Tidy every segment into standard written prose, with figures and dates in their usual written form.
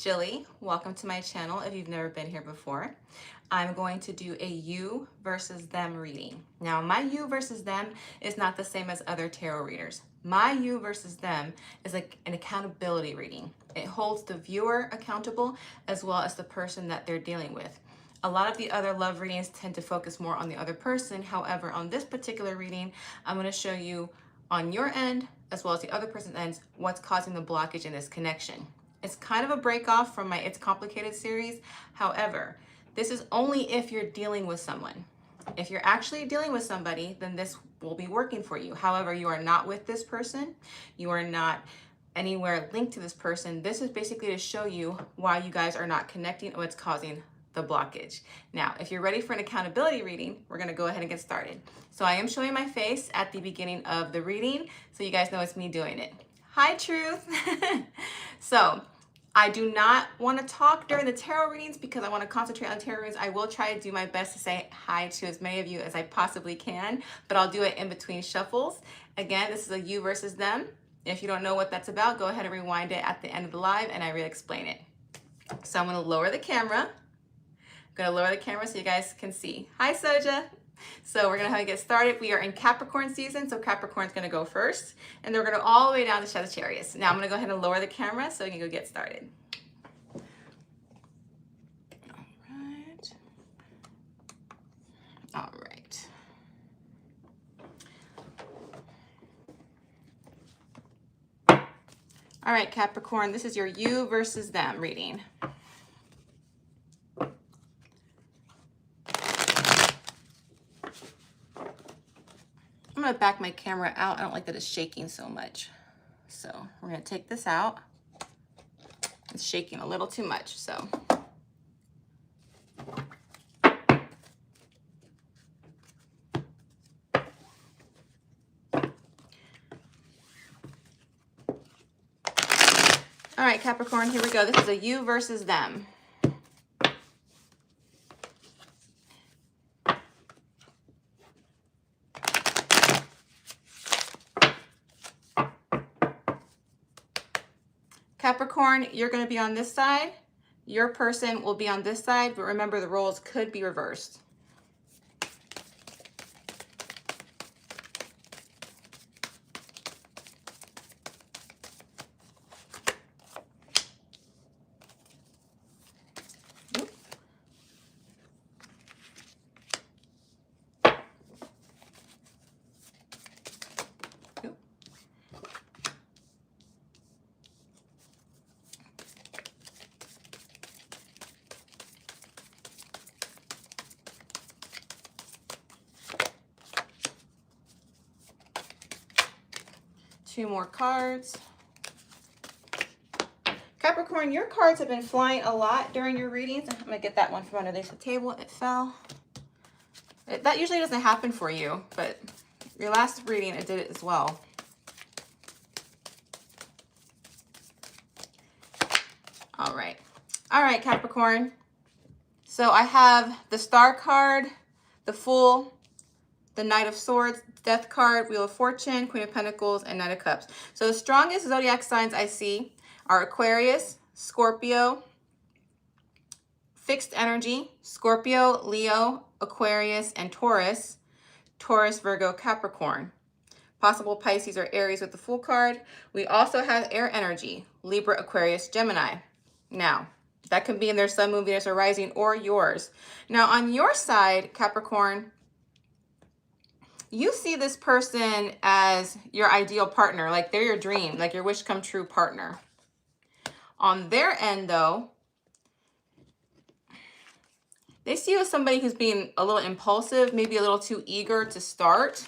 Jilly. Welcome to my channel if you've never been here before. I'm going to do a you versus them reading. Now, my you versus them is not the same as other tarot readers. My you versus them is like an accountability reading. It holds the viewer accountable as well as the person that they're dealing with. A lot of the other love readings tend to focus more on the other person. However, on this particular reading, I'm going to show you on your end as well as the other person's end what's causing the blockage in this connection. It's kind of a break off from my It's Complicated series. However, this is only if you're dealing with someone. If you're actually dealing with somebody, then this will be working for you. However, you are not with this person. You are not anywhere linked to this person. This is basically to show you why you guys are not connecting and what's causing the blockage. Now, if you're ready for an accountability reading, we're gonna go ahead and get started. So I am showing my face at the beginning of the reading, so you guys know it's me doing it. Hi, Truth. So I do not want to talk during the tarot readings because I want to concentrate on tarot readings. I will try to do my best to say hi to as many of you as I possibly can, but I'll do it in between shuffles. Again, this is a you versus them. If you don't know what that's about, go ahead and rewind it at the end of the live and I re-explain it. So I'm going to lower the camera. I'm going to lower the camera so you guys can see. Hi, Soja. So we're going to get started. We are in Capricorn season, so Capricorn's going to go first, and then we're going to go all the way down to Sagittarius. Now I'm going to go ahead and lower the camera so we can go get started. All right. All right, Capricorn, this is your you versus them reading. I'm going to back my camera out. I don't like that it's shaking so much. So we're going to take this out. It's shaking a little too much, so. All right, Capricorn, here we go. This is a you versus them. Capricorn, you're going to be on this side. Your person will be on this side, but remember the roles could be reversed. Two more cards. Capricorn, your cards have been flying a lot during your readings. I'm going to get that one from underneath the table. It fell. That usually doesn't happen for you, but your last reading, it did it as well. All right. All right, Capricorn. So I have the Star card, the Fool, the Knight of Swords, Death card, Wheel of Fortune, Queen of Pentacles, and Knight of Cups. So the strongest zodiac signs I see are Aquarius, Scorpio, fixed energy, Scorpio, Leo, Aquarius, and Taurus, Taurus, Virgo, Capricorn. Possible Pisces or Aries with the Fool card. We also have air energy, Libra, Aquarius, Gemini. Now, that can be in their Sun, Moon, Venus, or Rising, or yours. Now, on your side, Capricorn, you see this person as your ideal partner, like they're your dream, like your wish come true partner. On their end, though, they see you as somebody who's being a little impulsive, maybe a little too eager to start.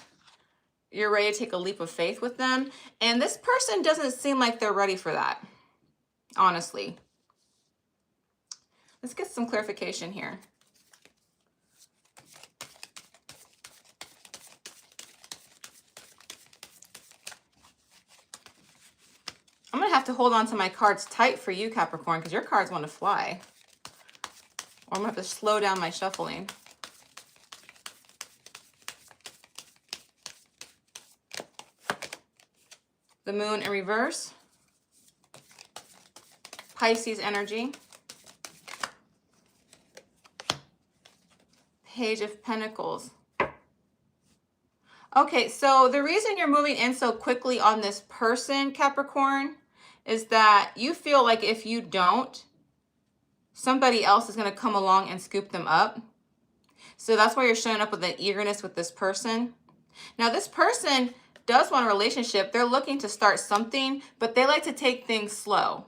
You're ready to take a leap of faith with them. And this person doesn't seem like they're ready for that, honestly. Let's get some clarification here. I'm going to have to hold on to my cards tight for you, Capricorn, because your cards want to fly. Or I'm going to have to slow down my shuffling. The Moon in reverse. Pisces energy. Page of Pentacles. Okay, so the reason you're moving in so quickly on this person, Capricorn, is that you feel like if you don't, somebody else is going to come along and scoop them up. So that's why you're showing up with an eagerness with this person. Now, this person does want a relationship. They're looking to start something, but they like to take things slow.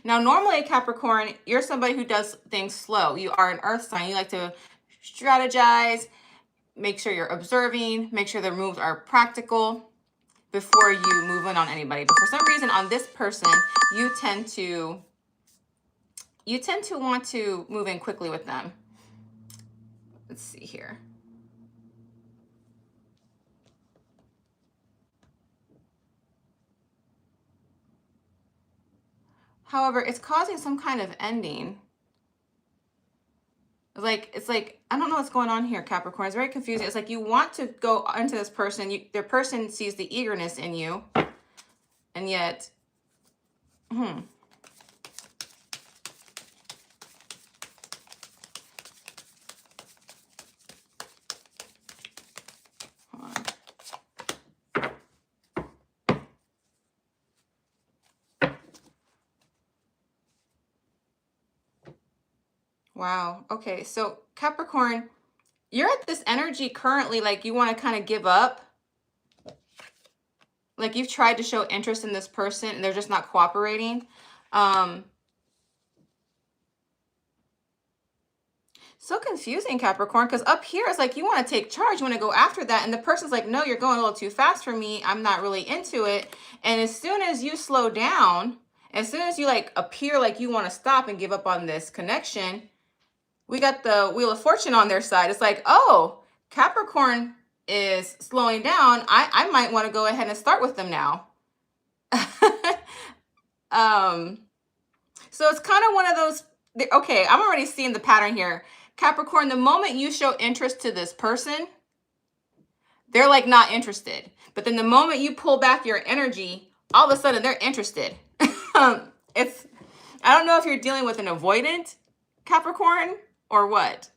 Now, normally, Capricorn, you're somebody who does things slow. You are an earth sign. You like to strategize, make sure you're observing, make sure the moves are practical before you move in on anybody. But for some reason, on this person, you tend to want to move in quickly with them. Let's see here. However, it's causing some kind of ending. It's like, I don't know what's going on here, Capricorn. It's very confusing. It's like you want to go into this person. Their person sees the eagerness in you. And yet, wow. Okay, so Capricorn, you're at this energy currently, like you want to kind of give up. Like you've tried to show interest in this person and they're just not cooperating. So confusing, Capricorn, because up here it's like you want to take charge, you want to go after that, and the person's like, no, you're going a little too fast for me. I'm not really into it. And as soon as you slow down, as soon as you like appear like you want to stop and give up on this connection, we got the Wheel of Fortune on their side. It's like, oh, Capricorn is slowing down. I might want to go ahead and start with them now. So it's kind of one of those, okay, I'm already seeing the pattern here. Capricorn, the moment you show interest to this person, they're like not interested. But then the moment you pull back your energy, all of a sudden they're interested. I don't know if you're dealing with an avoidant Capricorn or what.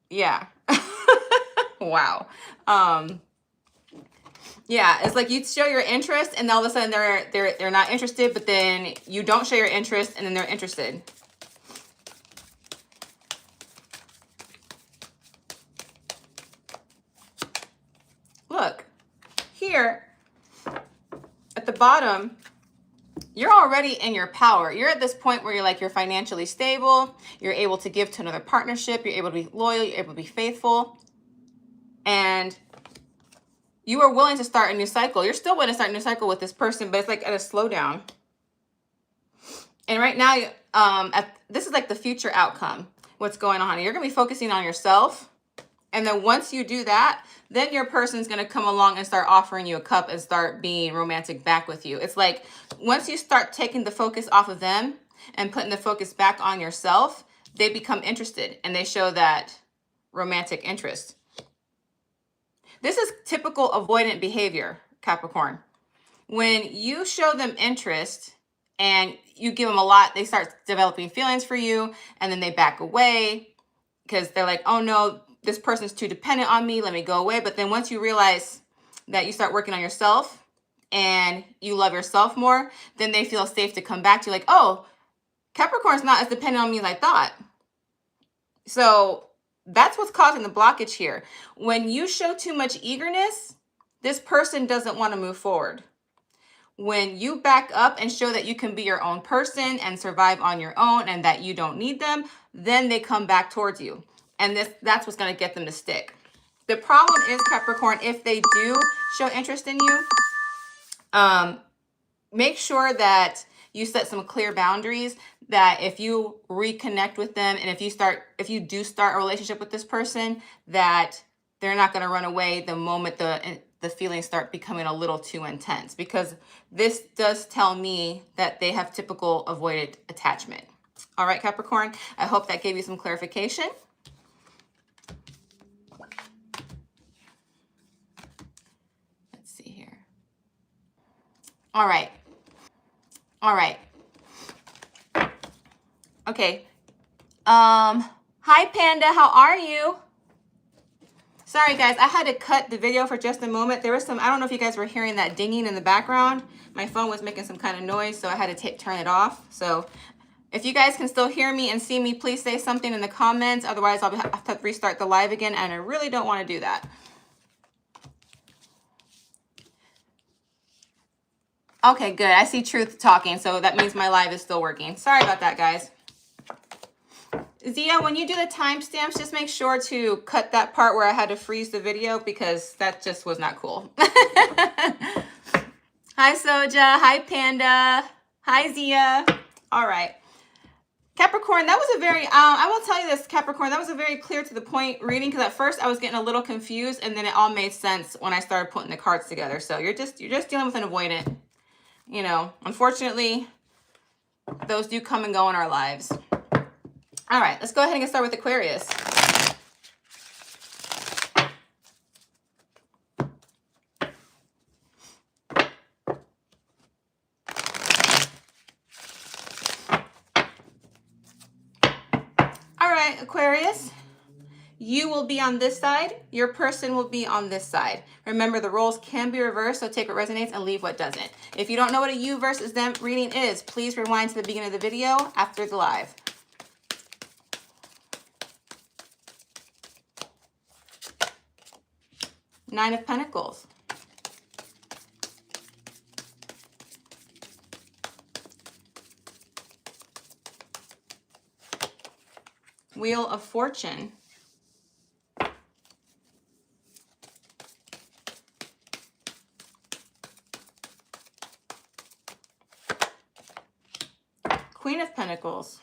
Yeah. Wow. Yeah, it's like you show your interest and all of a sudden they're not interested, but then you don't show your interest and then they're interested. Look, here at the bottom, you're already in your power. You're at this point where you're financially stable, you're able to give to another partnership, you're able to be loyal, you're able to be faithful, and you are willing to start a new cycle. You're still willing to start a new cycle with this person, but it's like at a slowdown. And right now, this is like the future outcome. What's going on? You're going to be focusing on yourself. And then once you do that, then your person's going to come along and start offering you a cup and start being romantic back with you. It's like once you start taking the focus off of them and putting the focus back on yourself, they become interested and they show that romantic interest. This is typical avoidant behavior, Capricorn. When you show them interest and you give them a lot, they start developing feelings for you and then they back away because they're like, oh no, this person's too dependent on me, let me go away. But then once you realize that you start working on yourself and you love yourself more, then they feel safe to come back to you like, oh, Capricorn's not as dependent on me as I thought. So that's what's causing the blockage here. When you show too much eagerness, this person doesn't want to move forward. When you back up and show that you can be your own person and survive on your own and that you don't need them, then they come back towards you. And that's what's going to get them to stick. The problem is, Capricorn, if they do show interest in you, make sure that you set some clear boundaries, that if you reconnect with them and if you do start a relationship with this person, that they're not going to run away the moment the feelings start becoming a little too intense, because this does tell me that they have typical avoided attachment. All right, Capricorn, I hope that gave you some clarification. Let's see here. All right. All right. Okay. Hi Panda, how are you? Sorry guys, I had to cut the video for just a moment. There was some, I don't know if you guys were hearing that dinging in the background. My phone was making some kind of noise, so I had to turn it off. So if you guys can still hear me and see me, please say something in the comments. Otherwise, I'll have to restart the live again, and I really don't want to do that. Okay, good. I see Truth talking, so that means my live is still working. Sorry about that, guys. Zia, when you do the timestamps, just make sure to cut that part where I had to freeze the video because that just was not cool. Hi, Soja. Hi, Panda. Hi, Zia. All right. Capricorn, that was a very, I will tell you this, Capricorn, that was a very clear to the point reading because at first I was getting a little confused and then it all made sense when I started putting the cards together. So you're just dealing with an avoidant. You know, unfortunately, those do come and go in our lives. All right, let's go ahead and get started with Aquarius. All right, Aquarius, you will be on this side. Your person will be on this side. Remember, the roles can be reversed, so take what resonates and leave what doesn't. If you don't know what a you versus them reading is, please rewind to the beginning of the video after the live. Nine of Pentacles. Wheel of Fortune. Queen of Pentacles.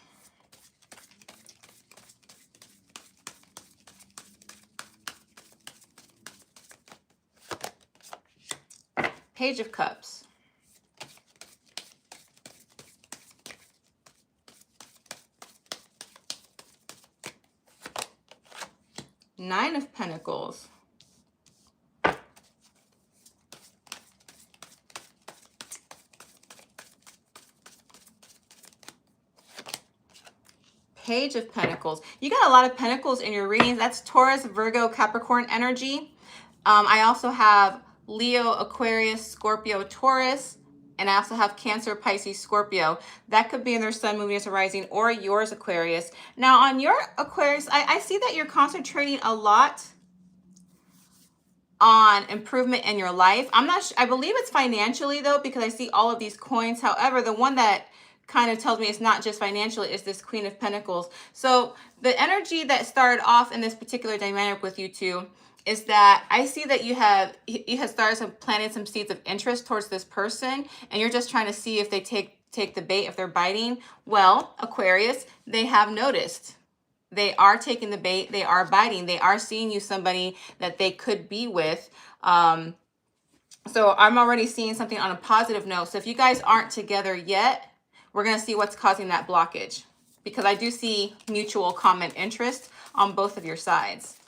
Page of Cups. Nine of Pentacles. Page of Pentacles. You got a lot of Pentacles in your readings. That's Taurus, Virgo, Capricorn energy. I also have Leo, Aquarius, Scorpio, Taurus, and I also have Cancer, Pisces, Scorpio. That could be in their sun, moon, Venus, rising, or yours, Aquarius. Now, on your Aquarius, I see that you're concentrating a lot on improvement in your life. I'm not sure, I believe it's financially though, because I see all of these coins. However, the one that kind of tells me it's not just financially is this Queen of Pentacles. So the energy that started off in this particular dynamic with you two is that I see that you have started planting some seeds of interest towards this person, and you're just trying to see if they take the bait, if they're biting. Well, Aquarius, they have noticed. They are taking the bait. They are biting. They are seeing you somebody that they could be with. So I'm already seeing something on a positive note. So if you guys aren't together yet, we're going to see what's causing that blockage, because I do see mutual common interest on both of your sides.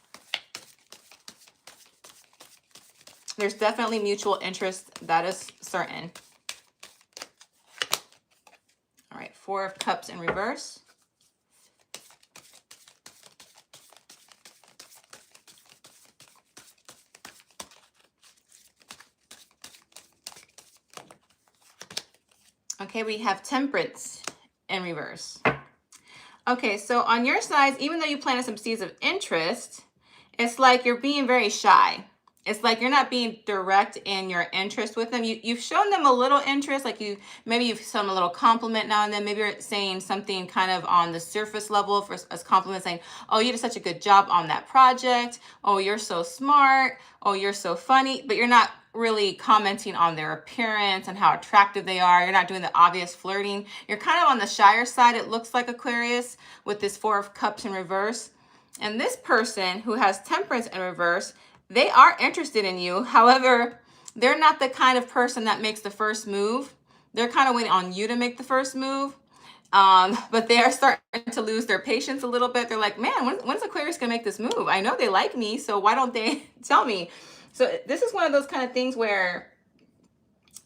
There's definitely mutual interest. That is certain. All right, Four of Cups in reverse. Okay, we have Temperance in reverse. Okay, so on your side, even though you planted some seeds of interest, it's like you're being very shy. It's like you're not being direct in your interest with them. You've shown them a little interest, like maybe you've shown them a little compliment now and then. Maybe you're saying something kind of on the surface level for as compliment, saying, oh, you did such a good job on that project. Oh, you're so smart. Oh, you're so funny. But you're not really commenting on their appearance and how attractive they are. You're not doing the obvious flirting. You're kind of on the shyer side, it looks like, Aquarius, with this Four of Cups in reverse. And this person who has Temperance in reverse, they are interested in you. However, they're not the kind of person that makes the first move. They're kind of waiting on you to make the first move. But they are starting to lose their patience a little bit. They're like, man, when's Aquarius gonna make this move? I know they like me, so why don't they tell me? So this is one of those kind of things where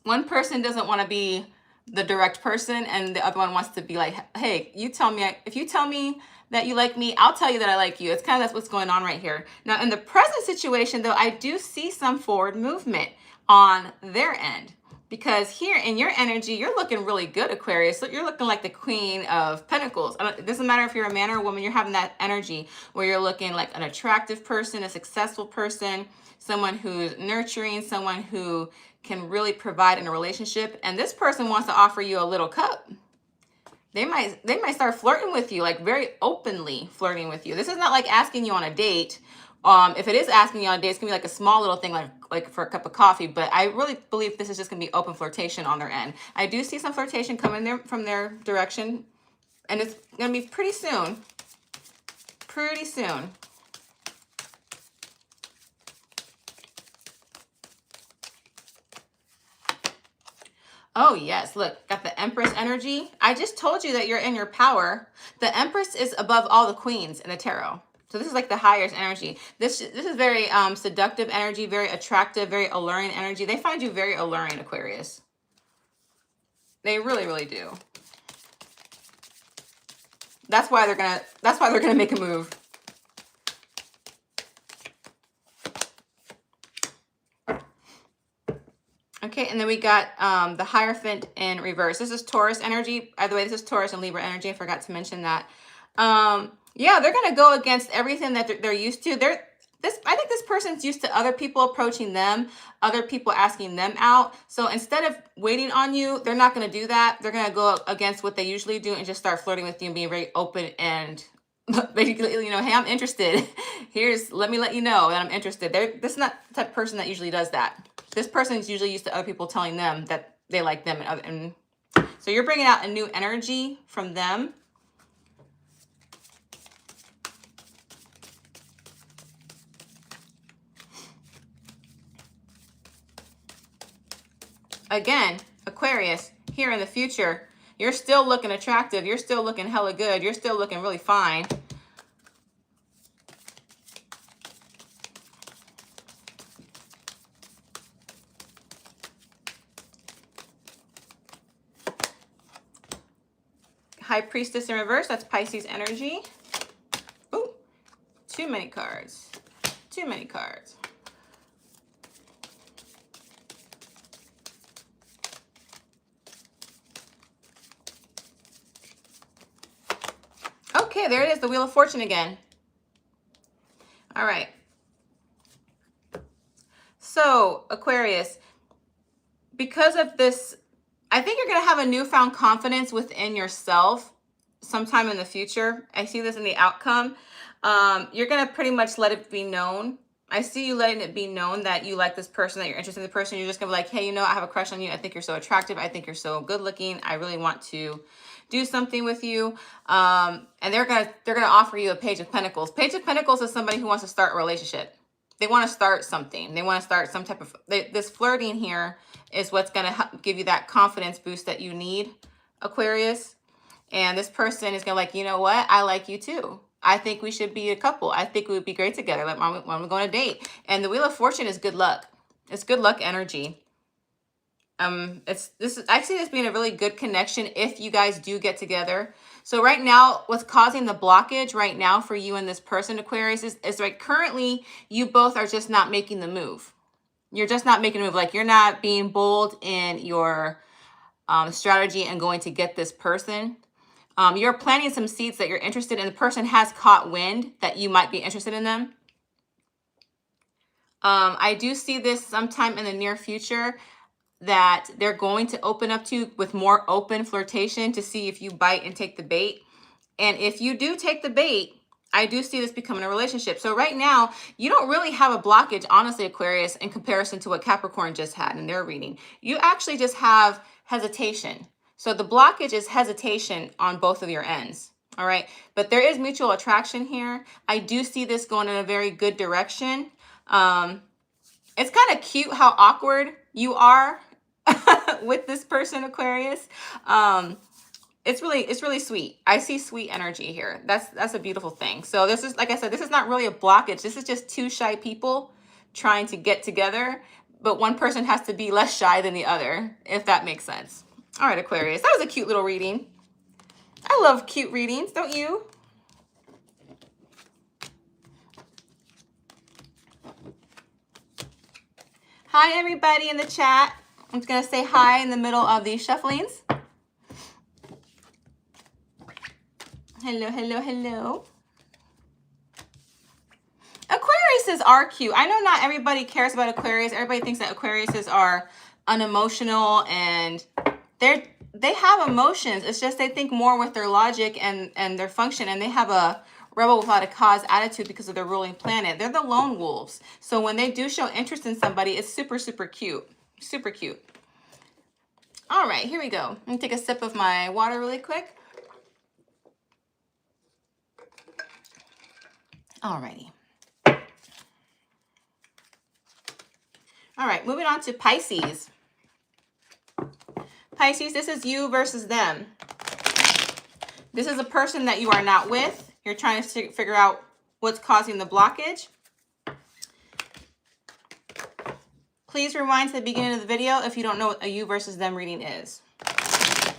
one person doesn't want to be the direct person, and the other one wants to be like, hey, you tell me, if you tell me that you like me, I'll tell you that I like you. It's kind of that's what's going on right here. Now, in the present situation, though, I do see some forward movement on their end, because here in your energy, you're looking really good, Aquarius. So you're looking like the Queen of Pentacles. It doesn't matter if you're a man or a woman, you're having that energy where you're looking like an attractive person, a successful person, someone who's nurturing, someone who can really provide in a relationship. And this person wants to offer you a little cup. They might start flirting with you, like very openly flirting with you. This is not like asking you on a date. If it is asking you on a date, it's gonna be like a small little thing, like for a cup of coffee. But I really believe this is just gonna be open flirtation on their end. I do see some flirtation coming there from their direction, and it's gonna be pretty soon. Pretty soon. Oh, yes. Look, got the Empress energy. I just told you that you're in your power. The Empress is above all the queens in the tarot. So this is like the highest energy. This is very seductive energy, very attractive, very alluring energy. They find you very alluring, Aquarius. They really, really do. That's why they're gonna make a move. Okay, and then we got the Hierophant in reverse. This is Taurus energy. By the way, this is Taurus and Libra energy. I forgot to mention that. Yeah, they're going to go against everything that they're used to. I think this person's used to other people approaching them, other people asking them out. So instead of waiting on you, they're not going to do that. They're going to go against what they usually do and just start flirting with you and being very open and basically, you know, hey, I'm interested. Let me let you know that I'm interested. This is not the type of person that usually does that. This person is usually used to other people telling them that they like them. And so you're bringing out a new energy from them. Again, Aquarius, here in the future, you're still looking attractive. You're still looking hella good. You're still looking really fine. High Priestess in reverse, that's Pisces energy. Ooh, too many cards. Too many cards. Okay, there it is, the Wheel of Fortune again. All right. So, Aquarius, because of this, I think you're going to have a newfound confidence within yourself sometime in the future. I see this in the outcome. You're going to pretty much let it be known. I see you letting it be known that you like this person, that you're interested in the person. You're just going to be like, hey, you know, I have a crush on you. I think you're so attractive. I think you're so good looking. I really want to do something with you. And they're going to offer you a Page of Pentacles. Page of Pentacles is somebody who wants to start a relationship. They want to start something. They want to start some type of, this flirting here is what's going to give you that confidence boost that you need, Aquarius. And this person is going to like, you know what? I like you too. I think we should be a couple. I think we would be great together. Like when we go on a date. And the Wheel of Fortune is good luck. It's good luck energy. I see this being a really good connection if you guys do get together. So right now, what's causing the blockage right now for you and this person, Aquarius, is like currently you both are just not making the move. You're just not making a move. Like you're not being bold in your strategy and going to get this person. You're planting some seeds that you're interested in. The person has caught wind that you might be interested in them. I do see this sometime in the near future that they're going to open up to with more open flirtation to see if you bite and take the bait. And if you do take the bait, I do see this becoming a relationship. So right now, you don't really have a blockage, honestly, Aquarius, in comparison to what Capricorn just had in their reading. You actually just have hesitation. So the blockage is hesitation on both of your ends. All right. But there is mutual attraction here. I do see this going in a very good direction. It's kind of cute how awkward you are with this person, Aquarius. It's really sweet. I see sweet energy here. That's a beautiful thing. So this is, like I said, this is not really a blockage. This is just two shy people trying to get together. but one person has to be less shy than the other, if that makes sense. All right, Aquarius, that was a cute little reading. I love cute readings, don't you? Hi, everybody in the chat. I'm just going to say hi in the middle of these shufflings. Hello, hello, hello. Aquariuses are cute. I know not everybody cares about Aquarius. Everybody thinks that Aquariuses are unemotional and they have emotions. It's just they think more with their logic and their function, and they have a rebel without a cause attitude because of their ruling planet. They're the lone wolves. So when they do show interest in somebody, it's super, super cute. Super cute. All right, here we go. Let me take a sip of my water really quick. All righty. All right, moving on to Pisces. Pisces, this is you versus them. This is a person that you are not with. You're trying to figure out what's causing the blockage. Please rewind to the beginning of the video if you don't know what a you versus them reading is.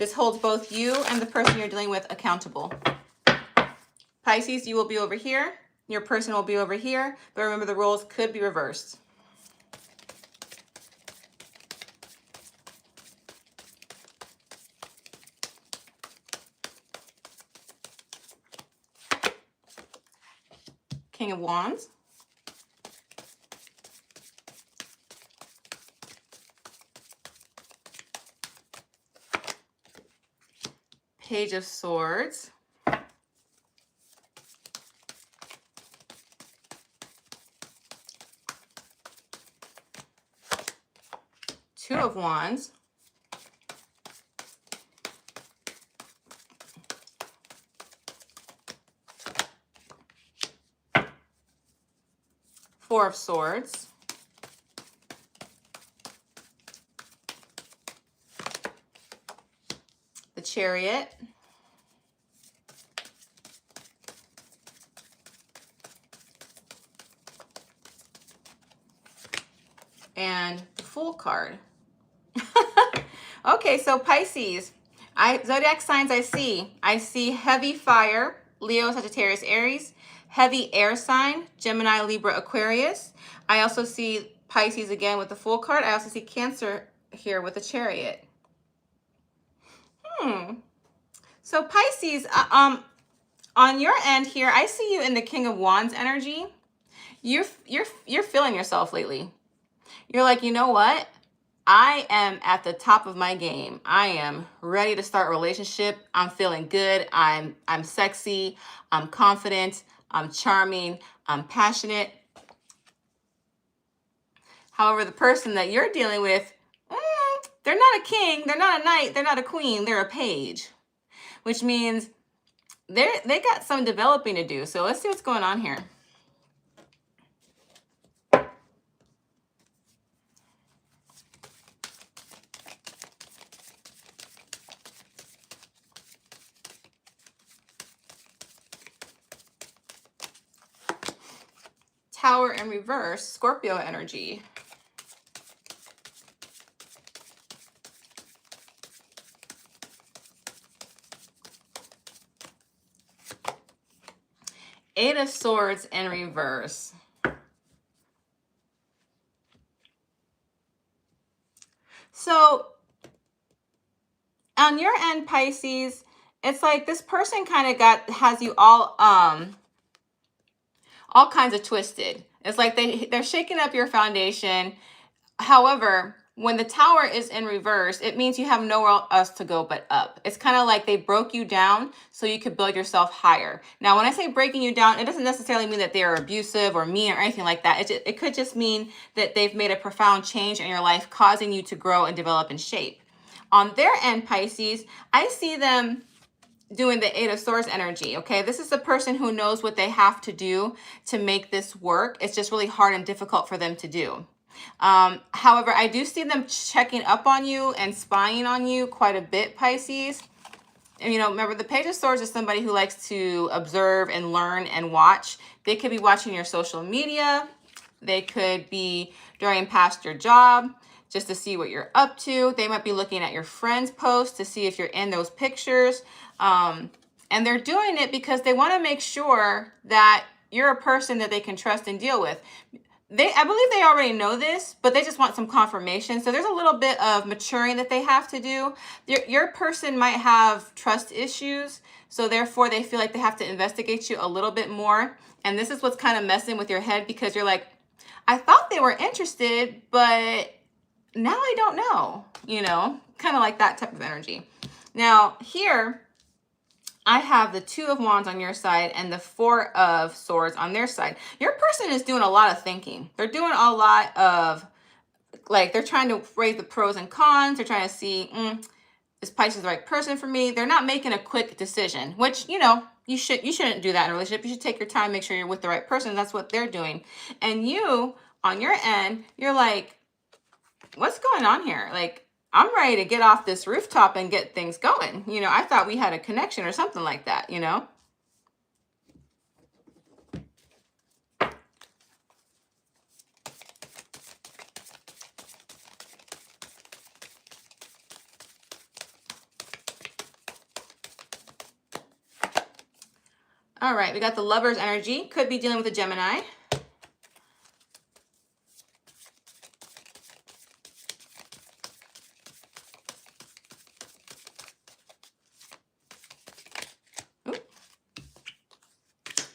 This holds both you and the person you're dealing with accountable. Pisces, you will be over here. Your person will be over here. But remember, the roles could be reversed. King of Wands. Page of Swords. Two of Wands. Four of Swords. The Chariot. And the Fool card. Okay, so Pisces. Zodiac signs I see heavy fire, Leo, Sagittarius, Aries. Heavy air sign, Gemini, Libra, Aquarius. I also see Pisces again with the Fool card. I also see Cancer here with the Chariot. So Pisces, on your end here, I see you in the King of Wands energy. You're feeling yourself lately. You're like, you know what? I am at the top of my game. I am ready to start a relationship. I'm feeling good. I'm sexy. I'm confident. I'm charming. I'm passionate. However, the person that you're dealing with, they're not a king. They're not a knight. They're not a queen. They're a page, which means they got some developing to do. So let's see what's going on here. Tower in reverse, Scorpio energy. Eight of Swords in reverse. So on your end, Pisces, it's like this person kind of has you all kinds of twisted. It's like they're shaking up your foundation. However, when the Tower is in reverse, it means you have nowhere else to go but up. It's kind of like they broke you down so you could build yourself higher. Now, when I say breaking you down, it doesn't necessarily mean that they are abusive or mean or anything like that. It could just mean that they've made a profound change in your life, causing you to grow and develop and shape. On their end, Pisces, I see them doing the Eight of Swords energy, okay? This is the person who knows what they have to do to make this work. It's just really hard and difficult for them to do. However, I do see them checking up on you and spying on you quite a bit, Pisces. And, you know, remember, the Page of Swords is somebody who likes to observe and learn and watch. They could be watching your social media. They could be during past your job, just to see what you're up to. They might be looking at your friends' posts to see if you're in those pictures. And they're doing it because they want to make sure that you're a person that they can trust and deal with. I believe they already know this, but they just want some confirmation. So there's a little bit of maturing that they have to do. Your person might have trust issues, so therefore they feel like they have to investigate you a little bit more. And this is what's kind of messing with your head, because you're like, I thought they were interested, but now I don't know, kind of like that type of energy. Now here, I have the 2 of Wands on your side and the 4 of Swords on their side. Your person is doing a lot of thinking. They're doing a lot of, like, they're trying to weigh the pros and cons. They're trying to see, is Pisces the right person for me? They're not making a quick decision, which, you shouldn't do that in a relationship. You should take your time, make sure you're with the right person. That's what they're doing. And you, on your end, you're like, what's going on here? Like, I'm ready to get off this rooftop and get things going. I thought we had a connection or something like that, All right, we got the Lover's energy. Could be dealing with a Gemini.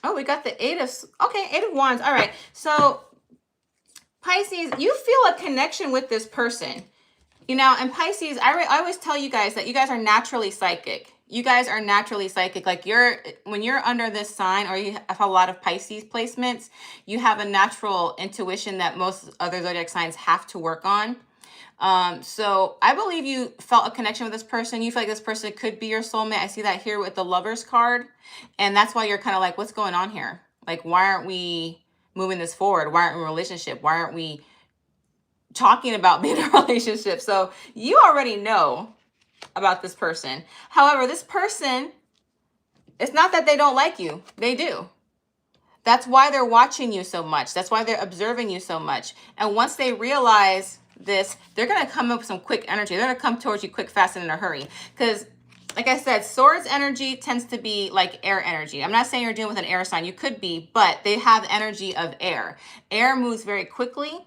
Oh, we got the 8 of Wands. All right. So Pisces, you feel a connection with this person, and Pisces, I always tell you guys that you guys are naturally psychic. You guys are naturally psychic. Like, when you're under this sign, or you have a lot of Pisces placements, you have a natural intuition that most other zodiac signs have to work on. So I believe you felt a connection with this person. You feel like this person could be your soulmate. I see that here with the Lovers card. And that's why you're kind of like, what's going on here? Like, why aren't we moving this forward? Why aren't we in a relationship? Why aren't we talking about being in a relationship? So you already know about this person. However, this person, it's not that they don't like you. They do. That's why they're watching you so much. That's why they're observing you so much. And once they realize this, they're going to come up with some quick energy. They're going to come towards you quick, fast, and in a hurry. Because, like I said, Swords energy tends to be like air energy. I'm not saying you're dealing with an air sign. You could be, but they have energy of air. Air moves very quickly,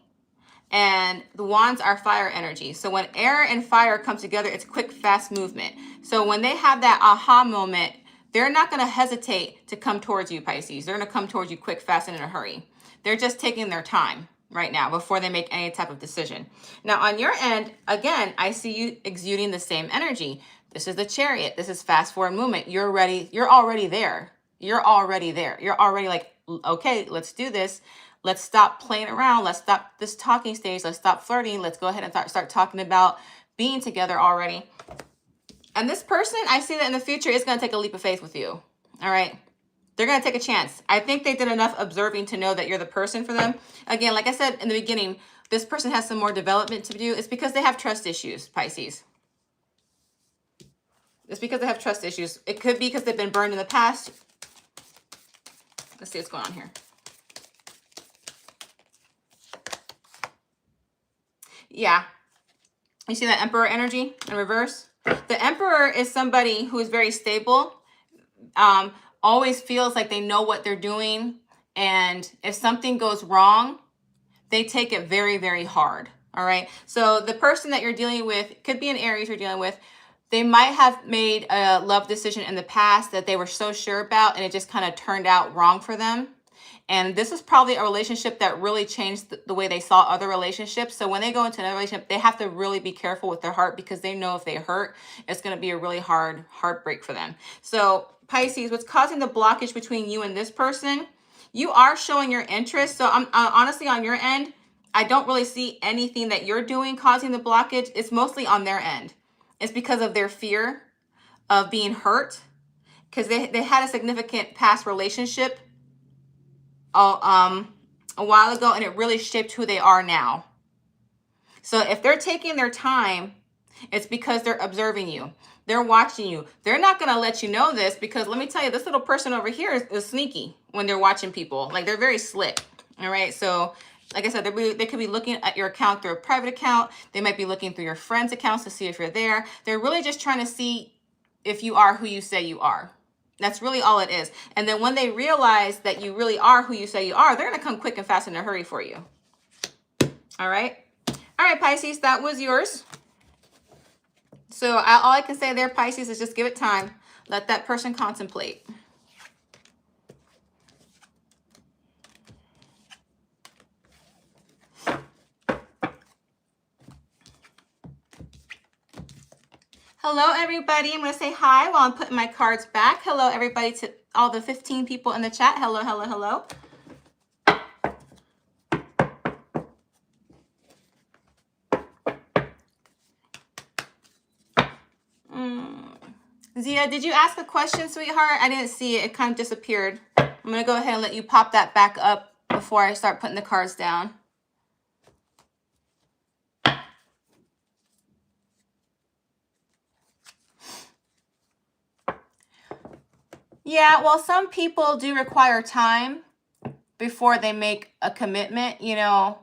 and the Wands are fire energy. So when air and fire come together, it's quick, fast movement. So when they have that aha moment, they're not going to hesitate to come towards you, Pisces. They're going to come towards you quick, fast, and in a hurry. They're just taking their time right now before they make any type of decision. Now, on your end, again, I see you exuding the same energy. This is the Chariot. This is fast forward movement. You're ready. You're already there. You're already there. You're already like, okay, let's do this. Let's stop playing around. Let's stop this talking stage. Let's stop flirting. Let's go ahead and start talking about being together already. And this person, I see that in the future is going to take a leap of faith with you. All right. They're going to take a chance. I think they did enough observing to know that you're the person for them. Again, like I said in the beginning, this person has some more development to do. It's because they have trust issues, Pisces. It's because they have trust issues. It could be because they've been burned in the past. Let's see what's going on here. Yeah. You see that Emperor energy in reverse? The Emperor is somebody who is very stable, always feels like they know what they're doing. And if something goes wrong, they take it very, very hard. All right. So the person that you're dealing with, could be an Aries you're dealing with. They might have made a love decision in the past that they were so sure about, and it just kind of turned out wrong for them. And this is probably a relationship that really changed the way they saw other relationships. So when they go into another relationship, they have to really be careful with their heart, because they know if they hurt, it's going to be a really hard heartbreak for them. So Pisces, what's causing the blockage between you and this person? You are showing your interest. So I'm honestly, on your end, I don't really see anything that you're doing causing the blockage. It's mostly on their end. It's because of their fear of being hurt, because they had a significant past relationship a while ago, and it really shaped who they are now. So if they're taking their time, it's because they're observing you. They're watching you. They're not going to let you know this, because let me tell you, this little person over here is sneaky when they're watching people. Like, they're very slick. All right. So Like I said, they could be looking at your account through a private account. They might be looking through your friends' accounts to see if you're there. They're really just trying to see if you are who you say you are. That's really all it is. And then when they realize that you really are who you say you are, they're going to come quick and fast in a hurry for you. All right. All right, Pisces, that was yours. So all I can say there, Pisces, is just give it time. Let that person contemplate. Hello, everybody. I'm going to say hi while I'm putting my cards back. Hello, everybody, to all the 15 people in the chat. Hello, hello, hello. Zia, did you ask a question, sweetheart? I didn't see it. It kind of disappeared. I'm going to go ahead and let you pop that back up before I start putting the cards down. Yeah, well, some people do require time before they make a commitment. You know,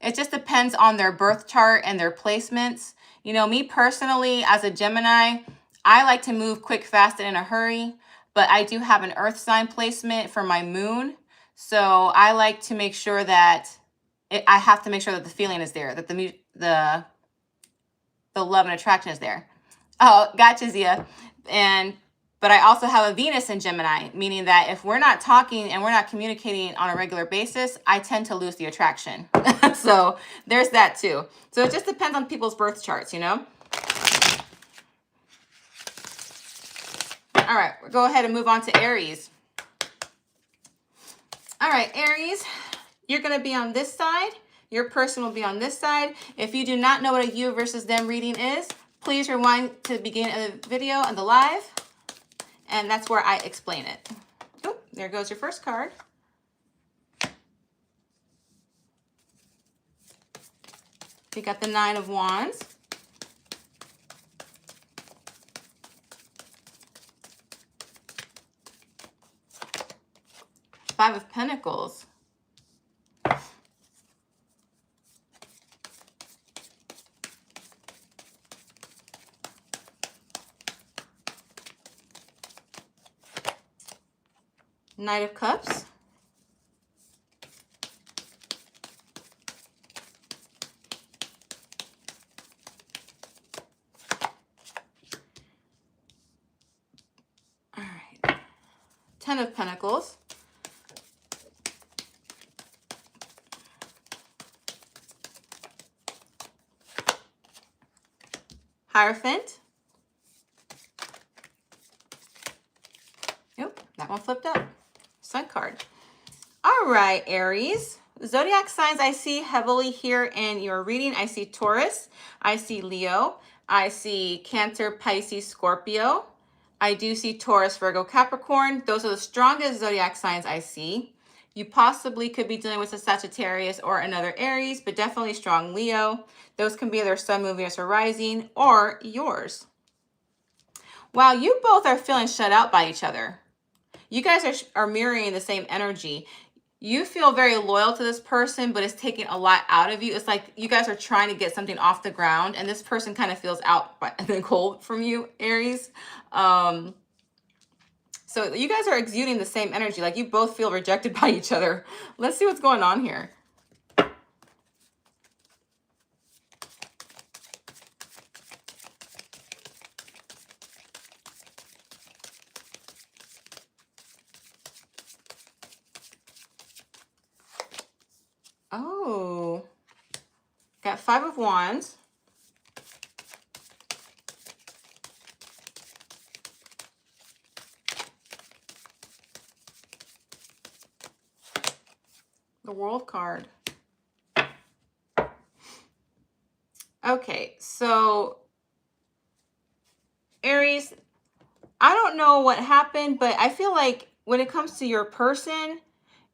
it just depends on their birth chart and their placements. You know, me personally, as a Gemini, I like to move quick, fast, and in a hurry, but I do have an earth sign placement for my moon. So I like to make sure that I have to make sure that the feeling is there, that the love and attraction is there. Oh, gotcha, Zia. But I also have a Venus in Gemini, meaning that if we're not talking and we're not communicating on a regular basis, I tend to lose the attraction. So there's that too. So it just depends on people's birth charts, you know? All right, we'll go ahead and move on to Aries. All right, Aries, you're going to be on this side. Your person will be on this side. If you do not know what a you versus them reading is, please rewind to the beginning of the video and the live. And that's where I explain it. Oh, there goes your first card. We got the 9 of Wands. Five of Pentacles. Knight of Cups. All right. 10 of Pentacles. Hierophant. Nope, that one flipped up. Sun card. All right, Aries. Zodiac signs I see heavily here in your reading. I see Taurus. I see Leo. I see Cancer, Pisces, Scorpio. I do see Taurus, Virgo, Capricorn. Those are the strongest zodiac signs I see. You possibly could be dealing with a Sagittarius or another Aries, but definitely strong Leo. Those can be their sun, moon, Venus, or rising, or yours. Wow, you both are feeling shut out by each other. You guys are mirroring the same energy. You feel very loyal to this person, but it's taking a lot out of you. It's like you guys are trying to get something off the ground, and this person kind of feels out and cold from you, Aries. So you guys are exuding the same energy. Like you both feel rejected by each other. Let's see what's going on here. Oh, got 5 of Wands. The World card. Okay, so Aries, I don't know what happened, but I feel like when it comes to your person,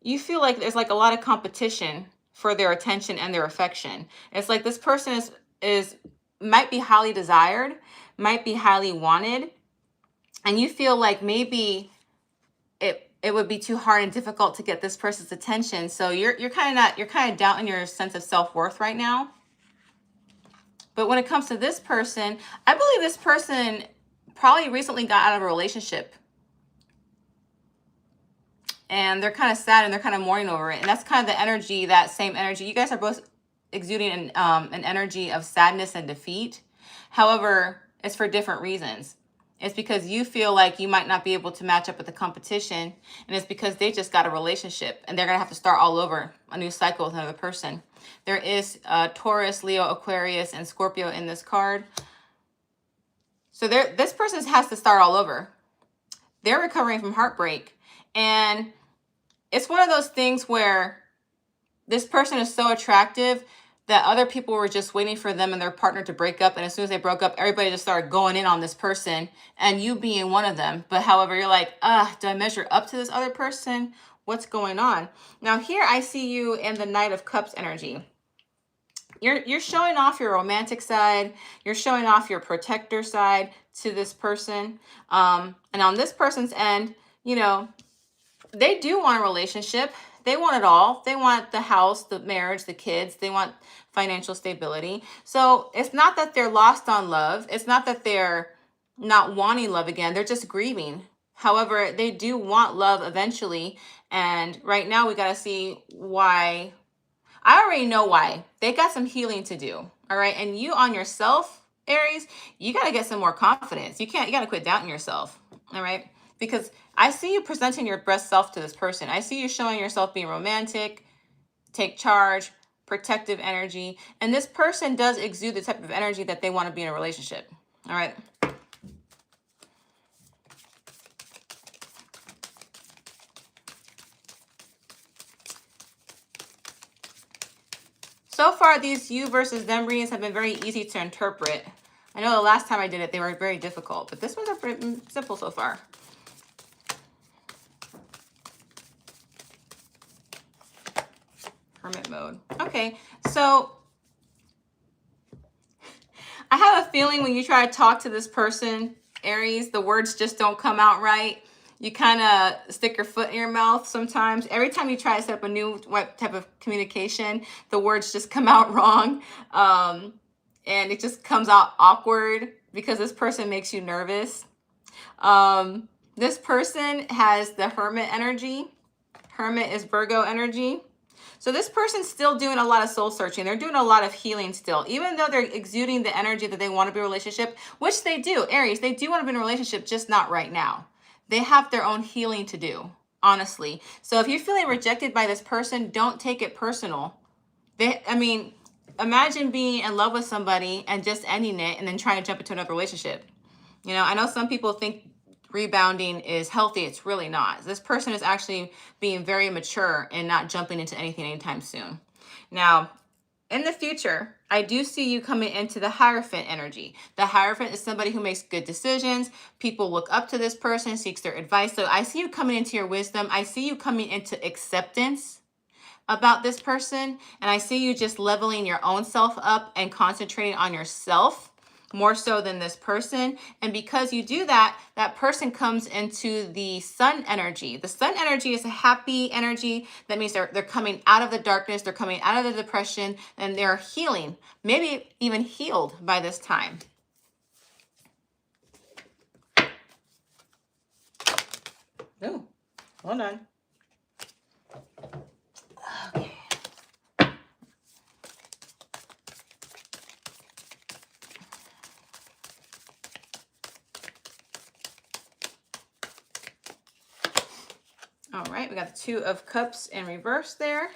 you feel like there's like a lot of competition for their attention and their affection. It's like this person is might be highly desired, might be highly wanted, and you feel like maybe it would be too hard and difficult to get this person's attention. So you're kind of doubting your sense of self-worth right now. But when it comes to this person, I believe this person probably recently got out of a relationship. And they're kind of sad and they're kind of mourning over it. And that's kind of the energy, that same energy. You guys are both exuding an energy of sadness and defeat. However, it's for different reasons. It's because you feel like you might not be able to match up with the competition. And it's because they just got a relationship and they're going to have to start all over, a new cycle with another person. There is Taurus, Leo, Aquarius, and Scorpio in this card. So this person has to start all over. They're recovering from heartbreak. And it's one of those things where this person is so attractive that other people were just waiting for them and their partner to break up. And as soon as they broke up, everybody just started going in on this person, and you being one of them. But however, you're like, do I measure up to this other person? What's going on? Now here I see you in the Knight of Cups energy. You're showing off your romantic side. You're showing off your protector side to this person. And on this person's end, you know, they do want a relationship. They want it all. They want the house, the marriage, the kids. They want financial stability. So it's not that they're lost on love. It's not that they're not wanting love again. They're just grieving. However, they do want love eventually. And right now we got to see why. I already know why. They got some healing to do. All right. And you on yourself, Aries, you got to get some more confidence. You got to quit doubting yourself. All right. Because I see you presenting your best self to this person. I see you showing yourself being romantic, take charge, protective energy. And this person does exude the type of energy that they want to be in a relationship. All right. So far, these you versus them readings have been very easy to interpret. I know the last time I did it, they were very difficult, but this one's pretty simple so far. Hermit mode. Okay, so I have a feeling when you try to talk to this person, Aries, the words just don't come out right. You kind of stick your foot in your mouth sometimes. Every time you try to set up a new type of communication, the words just come out wrong. And it just comes out awkward because this person makes you nervous. This person has the Hermit energy. Hermit is Virgo energy. So this person's still doing a lot of soul searching. They're doing a lot of healing still. Even though they're exuding the energy that they want to be in a relationship, which they do. Aries, they do want to be in a relationship, just not right now. They have their own healing to do, honestly. So if you're feeling rejected by this person, don't take it personal. Imagine being in love with somebody and just ending it and then trying to jump into another relationship. You know, I know some people think rebounding is healthy. It's really not. This person is actually being very mature and not jumping into anything anytime soon. Now, in the future, I do see you coming into the Hierophant energy. The Hierophant is somebody who makes good decisions. People look up to this person, seeks their advice. So I see you coming into your wisdom. I see you coming into acceptance about this person. And I see you just leveling your own self up and concentrating on yourself more so than this person. And because you do that, that person comes into the Sun energy. The Sun energy is a happy energy. That means they're coming out of the darkness, they're coming out of the depression, and they're healing, maybe even healed by this time. Oh, hold on. Okay. All right, we got the Two of Cups in reverse there.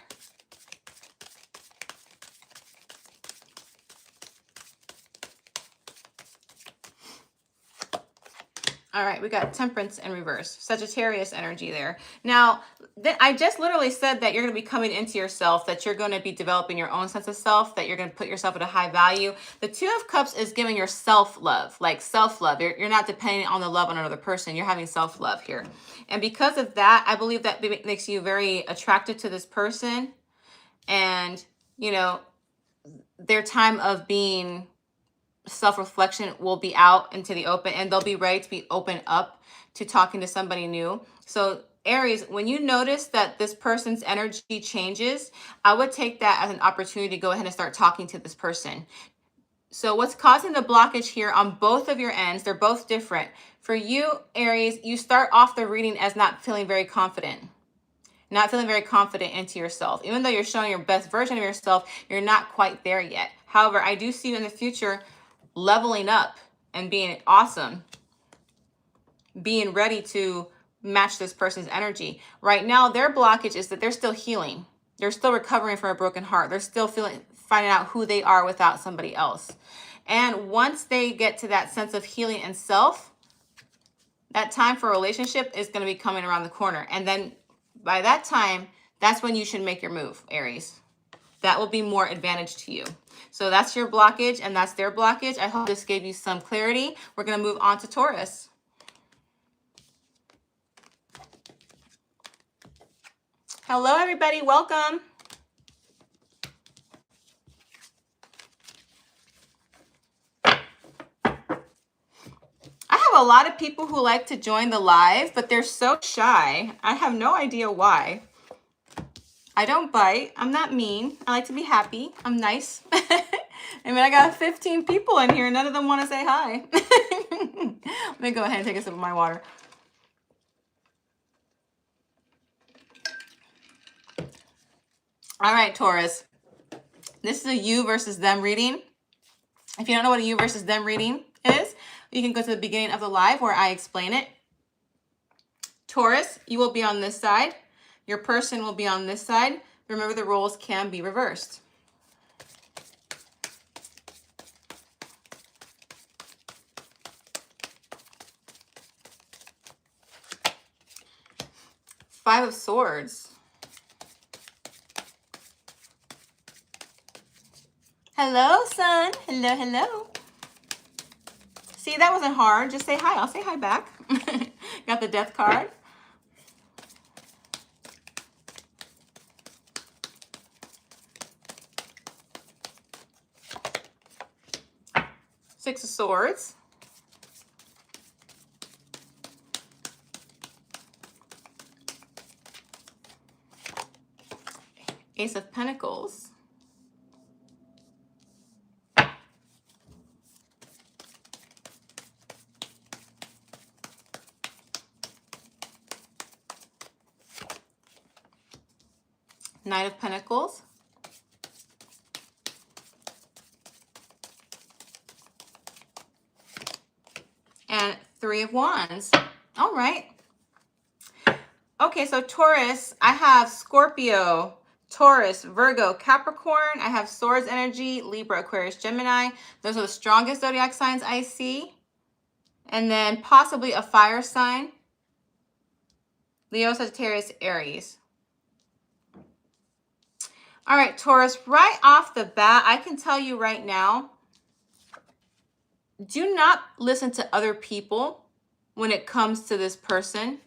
All right, we got Temperance in reverse, Sagittarius energy there. Now, I just literally said that you're going to be coming into yourself, that you're going to be developing your own sense of self, that you're going to put yourself at a high value. The Two of Cups is giving your self-love, like self-love. You're not depending on the love on another person. You're having self-love here. And because of that, I believe that makes you very attracted to this person. And, you know, their time of being self-reflection will be out into the open, and they'll be ready to be open up to talking to somebody new. So Aries, when you notice that this person's energy changes, I would take that as an opportunity to go ahead and start talking to this person. So what's causing the blockage here on both of your ends, they're both different. For you, Aries, you start off the reading as not feeling very confident. Not feeling very confident into yourself. Even though you're showing your best version of yourself, you're not quite there yet. However, I do see you in the future leveling up and being awesome, being ready to match this person's energy. Right now, their blockage is that they're still healing. They're still recovering from a broken heart. They're still finding out who they are without somebody else. And once they get to that sense of healing and self, that time for a relationship is going to be coming around the corner. And then by that time, that's when you should make your move, Aries. That will be more advantage to you. So that's your blockage and that's their blockage. I hope this gave you some clarity. We're going to move on to Taurus. Hello, everybody. Welcome. I have a lot of people who like to join the live, but they're so shy. I have no idea why. I don't bite. I'm not mean. I like to be happy. I'm nice. I mean, I got 15 people in here. None of them want to say hi. Let me go ahead and take a sip of my water. All right, Taurus. This is a you versus them reading. If you don't know what a you versus them reading is, you can go to the beginning of the live where I explain it. Taurus, you will be on this side. Your person will be on this side. Remember, the roles can be reversed. Five of Swords. Hello, son. Hello, hello. See, that wasn't hard. Just say hi. I'll say hi back. Got the Death card. Six of Swords. Ace of Pentacles. Knight of Pentacles. And Three of Wands. All right. Okay, so Taurus, I have Scorpio, Taurus, Virgo, Capricorn. I have Swords energy, Libra, Aquarius, Gemini. Those are the strongest zodiac signs I see. And then possibly a fire sign. Leo, Sagittarius, Aries. All right, Taurus, right off the bat, I can tell you right now, do not listen to other people when it comes to this person.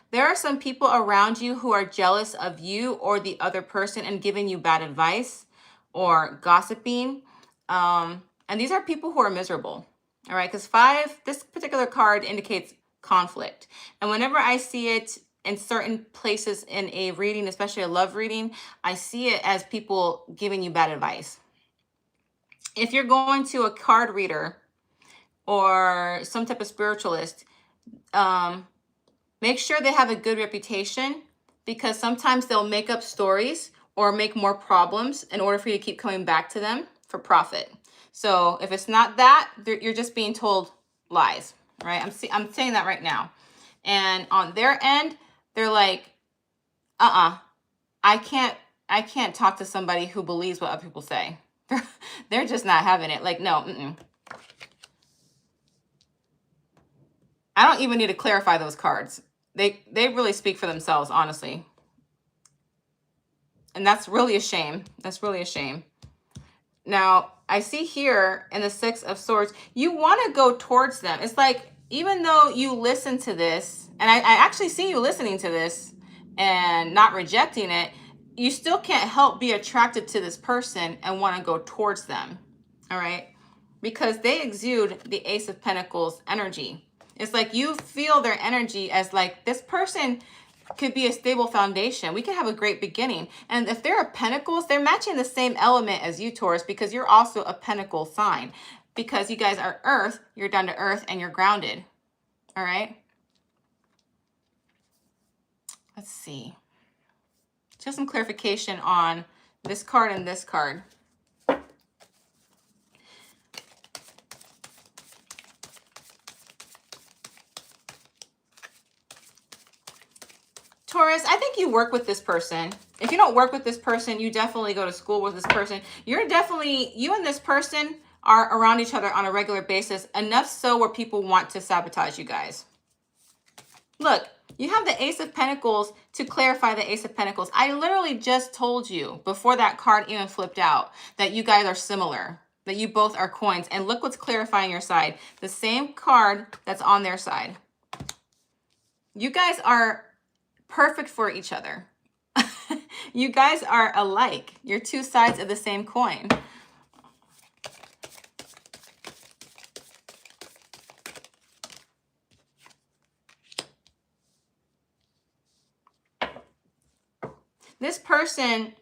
There are some people around you who are jealous of you or the other person and giving you bad advice or gossiping. And these are people who are miserable. All right, because this particular card indicates conflict. And whenever I see it in certain places in a reading, especially a love reading, I see it as people giving you bad advice. If you're going to a card reader or some type of spiritualist, make sure they have a good reputation, because sometimes they'll make up stories or make more problems in order for you to keep coming back to them for profit. So if it's not that, you're just being told lies, right? I'm saying that right now. And on their end, they're like, I can't talk to somebody who believes what other people say. They're just not having it. Like, no, I don't even need to clarify those cards. They really speak for themselves, honestly. And that's really a shame. That's really a shame. Now, I see here in the Six of Swords, you want to go towards them. It's like, even though you listen to this, and I actually see you listening to this and not rejecting it, you still can't help be attracted to this person and want to go towards them, all right? Because they exude the Ace of Pentacles energy. It's like you feel their energy as like, this person could be a stable foundation. We could have a great beginning. And if they're a Pentacles, they're matching the same element as you, Taurus, because you're also a Pentacle sign. Because you guys are Earth, you're down to earth and you're grounded. All right. Let's see. Just some clarification on this card and this card. Taurus, I think you work with this person. If you don't work with this person, you definitely go to school with this person. You and this person are around each other on a regular basis, enough so where people want to sabotage you guys. Look, you have the Ace of Pentacles to clarify the Ace of Pentacles. I literally just told you before that card even flipped out that you guys are similar, that you both are coins. And look what's clarifying your side. The same card that's on their side. You guys are perfect for each other. You guys are alike. You're two sides of the same coin. This person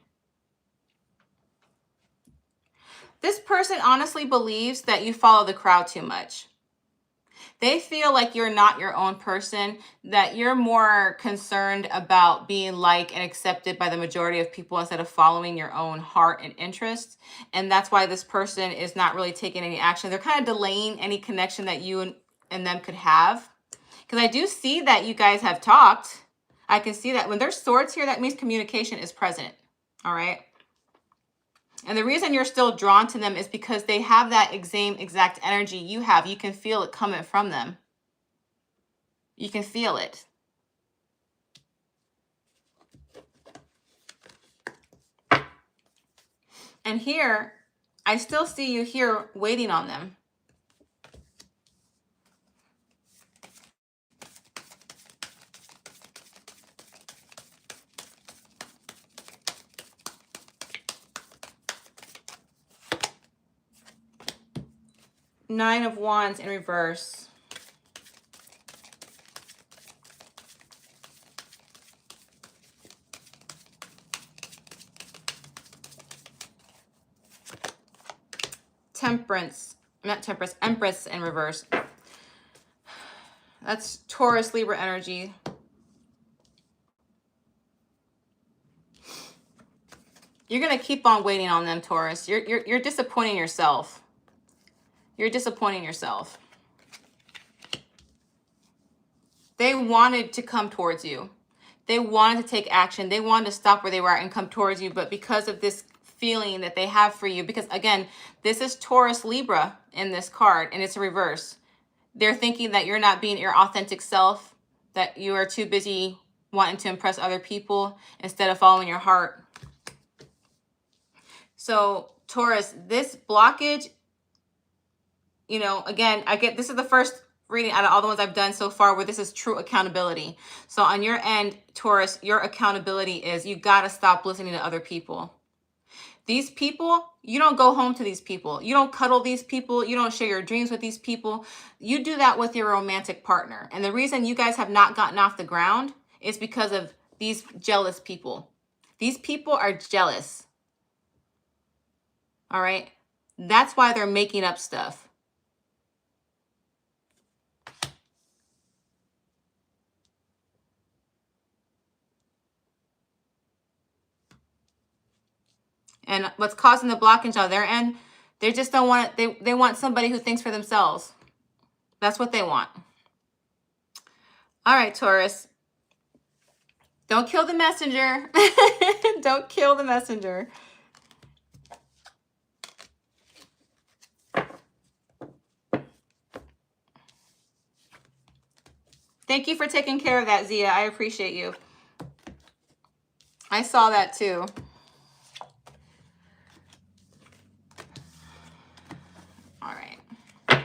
honestly believes that you follow the crowd too much. They feel like you're not your own person, that you're more concerned about being liked and accepted by the majority of people instead of following your own heart and interests. And that's why this person is not really taking any action. They're kind of delaying any connection that you and them could have. Because I do see that you guys have talked. I can see that when there's swords here, that means communication is present. All right. And the reason you're still drawn to them is because they have that same exact energy you have. You can feel it coming from them. You can feel it. And here, I still see you here waiting on them. Nine of Wands in reverse. Temperance, not Temperance, Empress in reverse. That's Taurus, Libra energy. You're going to keep on waiting on them, Taurus. You're disappointing yourself. You're disappointing yourself. They wanted to come towards you. They wanted to take action. They wanted to stop where they were and come towards you. But because of this feeling that they have for you, because again, this is Taurus, Libra in this card, and it's a reverse. They're thinking that you're not being your authentic self, that you are too busy wanting to impress other people instead of following your heart. So Taurus, this blockage, you know, again, this is the first reading out of all the ones I've done so far where this is true accountability. So on your end, Taurus, your accountability is you got to stop listening to other people. These people, you don't go home to these people. You don't cuddle these people. You don't share your dreams with these people. You do that with your romantic partner. And the reason you guys have not gotten off the ground is because of these jealous people. These people are jealous. All right? That's why they're making up stuff. And what's causing the blockage on their end, they just don't want it. They want somebody who thinks for themselves. That's what they want. All right, Taurus. Don't kill the messenger. Don't kill the messenger. Thank you for taking care of that, Zia. I appreciate you. I saw that too. All right.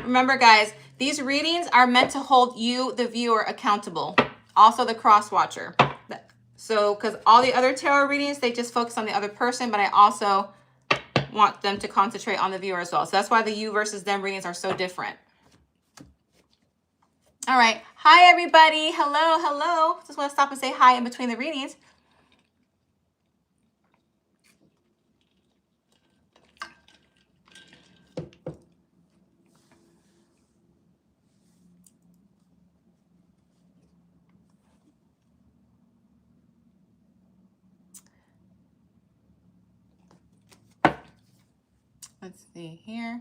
Remember, guys, these readings are meant to hold you, the viewer, accountable. Also the cross watcher. So, because all the other tarot readings, they just focus on the other person, but I also want them to concentrate on the viewer as well. So that's why the you versus them readings are so different. All right. Hi, everybody. Hello, hello. Just want to stop and say hi in between the readings. Let's see here.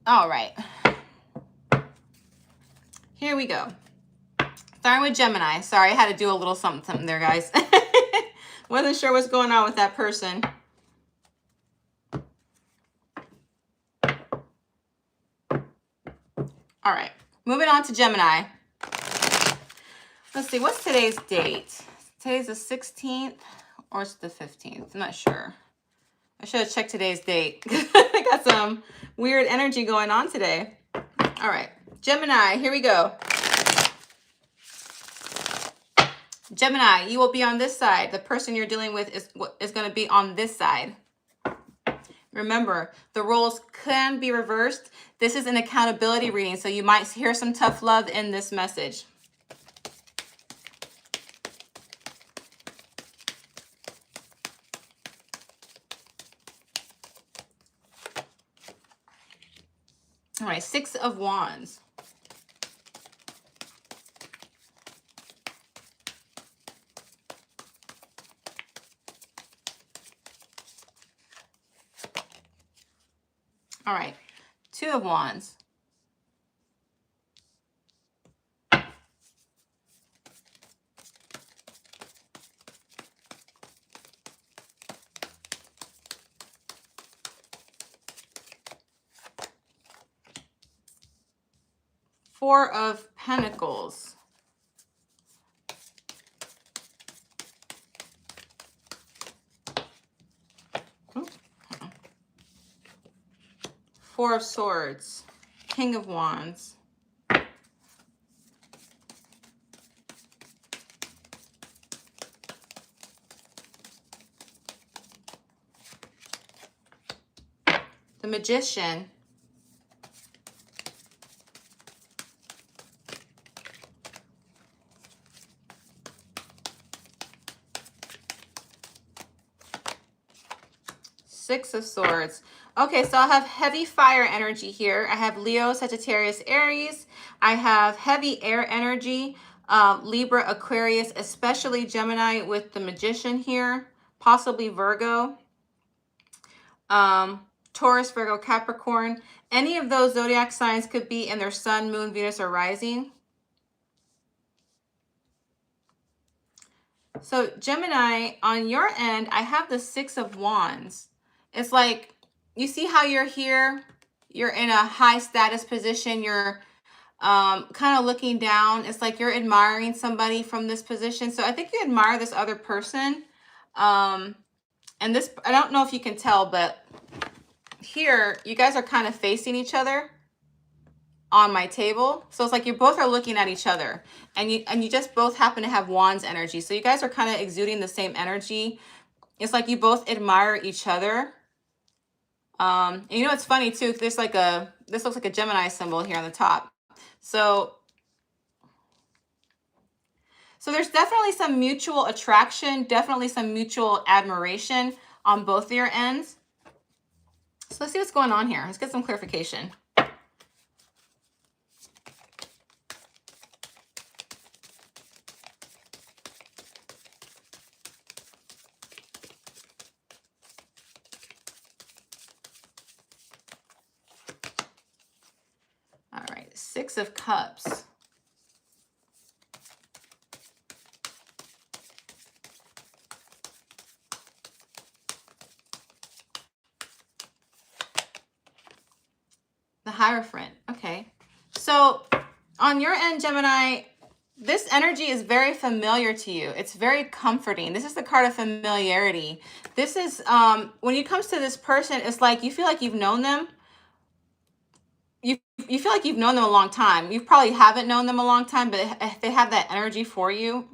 All right. Here we go. Starting with Gemini. Sorry, I had to do a little something there, guys. Wasn't sure what's going on with that person. All right. Moving on to Gemini. Let's see. What's today's date? Today's the 16th or it's the 15th. I'm not sure. I should have checked today's date. I got some weird energy going on today. All right. Gemini, here we go. Gemini, you will be on this side. The person you're dealing with is going to be on this side. Remember, the roles can be reversed. This is an accountability reading, so you might hear some tough love in this message. All right, 6 of Wands. All right, 2 of Wands. Four of Pentacles. Four of Swords. King of Wands. The Magician. Six of Swords. Okay, so I have heavy fire energy here. I have Leo, Sagittarius, Aries. I have heavy air energy, Libra, Aquarius, especially Gemini with the Magician here, possibly Virgo, Taurus, Virgo, Capricorn. Any of those zodiac signs could be in their sun, moon, Venus, or rising. So Gemini, on your end, I have the 6 of Wands. It's like, you see how you're here? You're in a high status position. You're kind of looking down. It's like you're admiring somebody from this position. So I think you admire this other person. And this, I don't know if you can tell, but here, you guys are kind of facing each other on my table. So it's like you both are looking at each other, and you just both happen to have Wands energy. So you guys are kind of exuding the same energy. It's like you both admire each other. And you know, it's funny too, there's like this looks like a Gemini symbol here on the top. So there's definitely some mutual attraction, definitely some mutual admiration on both of your ends. So let's see what's going on here. Let's get some clarification. All right, 6 of Cups. The Hierophant. Okay. So on your end, Gemini, this energy is very familiar to you. It's very comforting. This is the card of familiarity. This is, when it comes to this person, it's like you feel like you've known them. You feel like you've known them a long time. You probably haven't known them a long time, but they have that energy for you,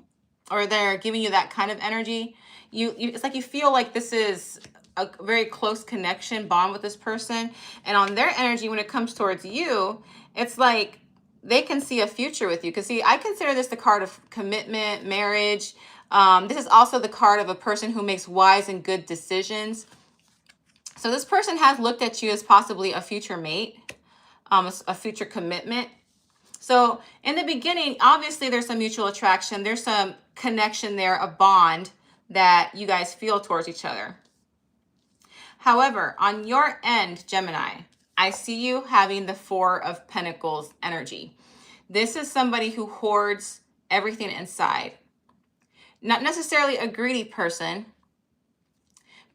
or they're giving you that kind of energy. It's like you feel like this is a very close connection bond with this person. And on their energy, when it comes towards you, it's like they can see a future with you. Because see, I consider this the card of commitment, marriage. This is also the card of a person who makes wise and good decisions. So this person has looked at you as possibly a future mate, a future commitment. So in the beginning, obviously there's some mutual attraction. There's some connection there, a bond that you guys feel towards each other. However, on your end, Gemini, I see you having the Four of Pentacles energy. This is somebody who hoards everything inside. Not necessarily a greedy person,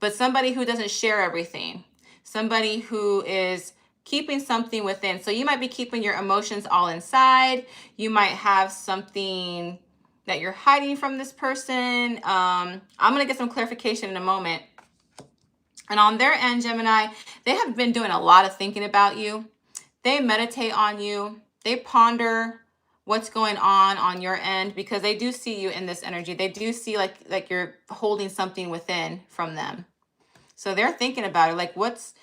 but somebody who doesn't share everything. Somebody who is keeping something within. So you might be keeping your emotions all inside. You might have something that you're hiding from this person. I'm going to get some clarification in a moment. And on their end, Gemini, they have been doing a lot of thinking about you. They meditate on you. They ponder what's going on your end, because they do see you in this energy. They do see like you're holding something within from them. So they're thinking about it, like what's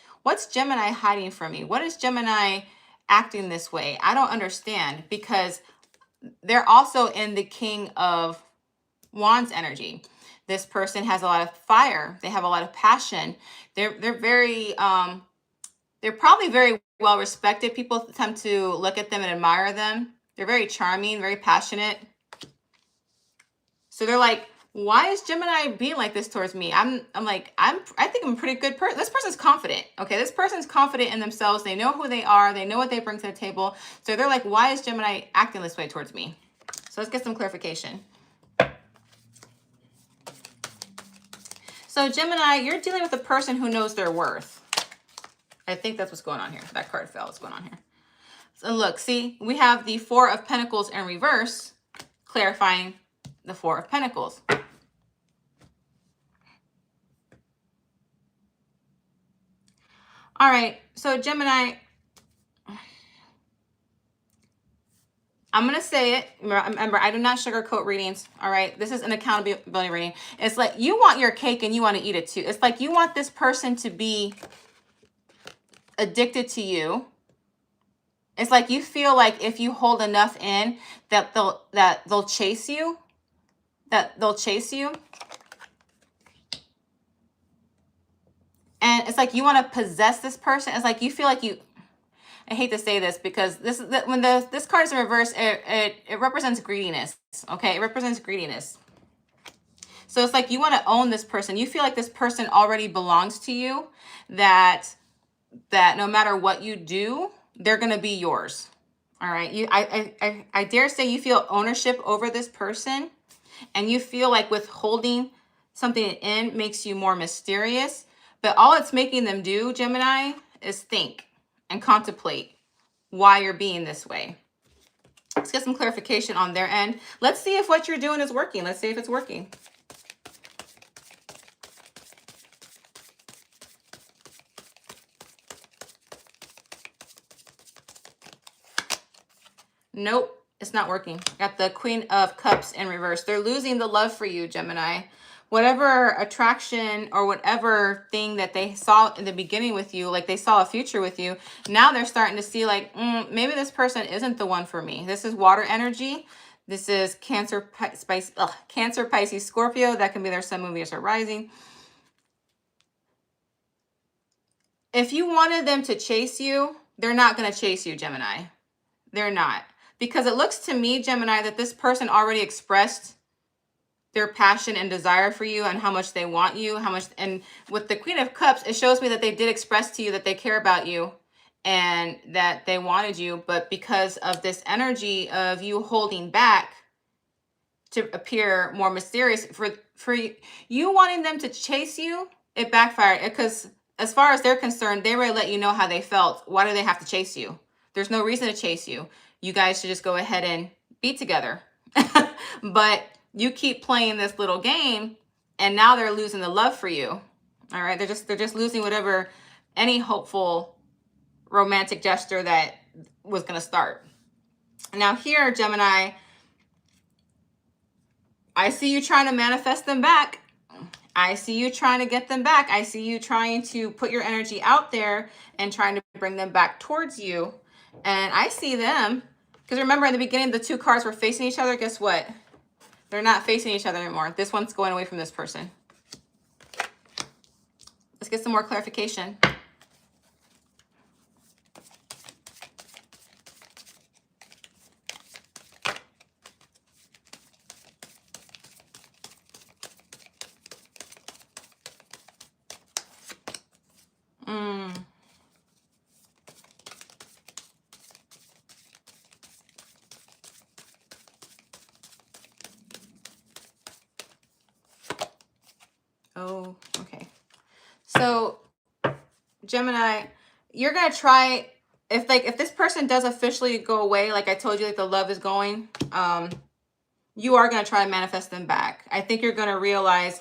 Gemini hiding from me? What is Gemini acting this way? I don't understand, because they're also in the King of Wands energy. This person has a lot of fire. They have a lot of passion. They're very they're probably very well respected. People tend to look at them and admire them. They're very charming, very passionate. So they're like, why is Gemini being like this towards me? I think I'm a pretty good person. This person's confident. Okay, this person's confident in themselves. They know who they are. They know what they bring to the table. So they're like, why is Gemini acting this way towards me? So let's get some clarification. So Gemini, you're dealing with a person who knows their worth. I think that's what's going on here. That card fell. What's going on here? So look, see, we have the Four of Pentacles in reverse, clarifying the Four of Pentacles. All right, so Gemini, I'm going to say it. Remember, I do not sugarcoat readings, all right? This is an accountability reading. It's like you want your cake and you want to eat it too. It's like you want this person to be addicted to you. It's like you feel like if you hold enough in that they'll chase you, And it's like you want to possess this person. It's like you feel like you, I hate to say this, because this is when this card is in reverse, it represents greediness. Okay, it represents greediness. So it's like you want to own this person. You feel like this person already belongs to you, that no matter what you do, they're going to be yours. All right. I dare say you feel ownership over this person, and you feel like withholding something in makes you more mysterious. But all it's making them do, Gemini, is think and contemplate why you're being this way. Let's get some clarification on their end. Let's see if what you're doing is working. Let's see if it's working. Nope, it's not working. Got the Queen of Cups in reverse. They're losing the love for you, Gemini. Whatever attraction or whatever thing that they saw in the beginning with you, like they saw a future with you, now they're starting to see like, maybe this person isn't the one for me. This is water energy. This is Cancer, Pisces, Scorpio. That can be their sun, moon, Venus, or rising. If you wanted them to chase you, they're not going to chase you, Gemini. They're not. Because it looks to me, Gemini, that this person already expressed their passion and desire for you and how much they want you, and with the Queen of Cups, it shows me that they did express to you that they care about you and that they wanted you, but because of this energy of you holding back to appear more mysterious, for you wanting them to chase you, it backfired, because as far as they're concerned, they already let you know how they felt. Why do they have to chase you? There's no reason to chase you. You guys should just go ahead and be together. But you keep playing this little game, and now they're losing the love for you. All right, they're just losing whatever, any hopeful romantic gesture that was going to start. Now here, Gemini, I see you trying to manifest them back. I see you trying to get them back. I see you trying to put your energy out there and trying to bring them back towards you. And I see them, because remember in the beginning, the two cards were facing each other. Guess what? They're not facing each other anymore. This one's going away from this person. Let's get some more clarification. Oh, okay. So, Gemini, you're gonna try, if this person does officially go away, like I told you, like the love is going, you are gonna try to manifest them back. I think you're gonna realize,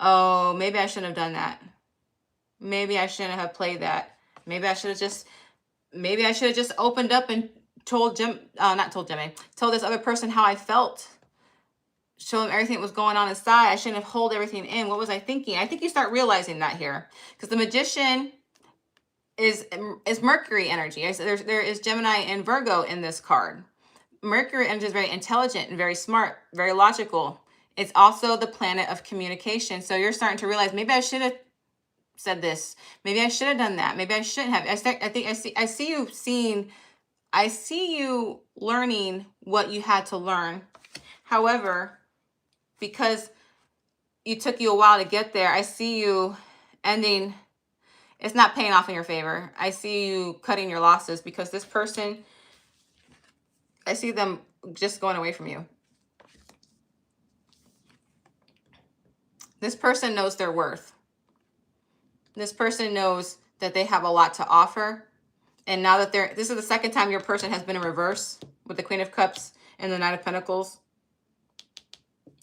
oh, maybe I shouldn't have done that. Maybe I shouldn't have played that. Maybe I should have just opened up and told told this other person how I felt. Show them everything that was going on inside. I shouldn't have held everything in. What was I thinking? I think you start realizing that here, because the Magician is Mercury energy. There is Gemini and Virgo in this card. Mercury energy is very intelligent and very smart, very logical. It's also the planet of communication. So you're starting to realize, maybe I should have said this. Maybe I should have done that. Maybe I shouldn't have. I see you learning what you had to learn. However, because it took you a while to get there, I see you ending, it's not paying off in your favor. I see you cutting your losses, because this person, I see them just going away from you. This person knows their worth. This person knows that they have a lot to offer. And now that this is the second time your person has been in reverse, with the Queen of Cups and the Knight of Pentacles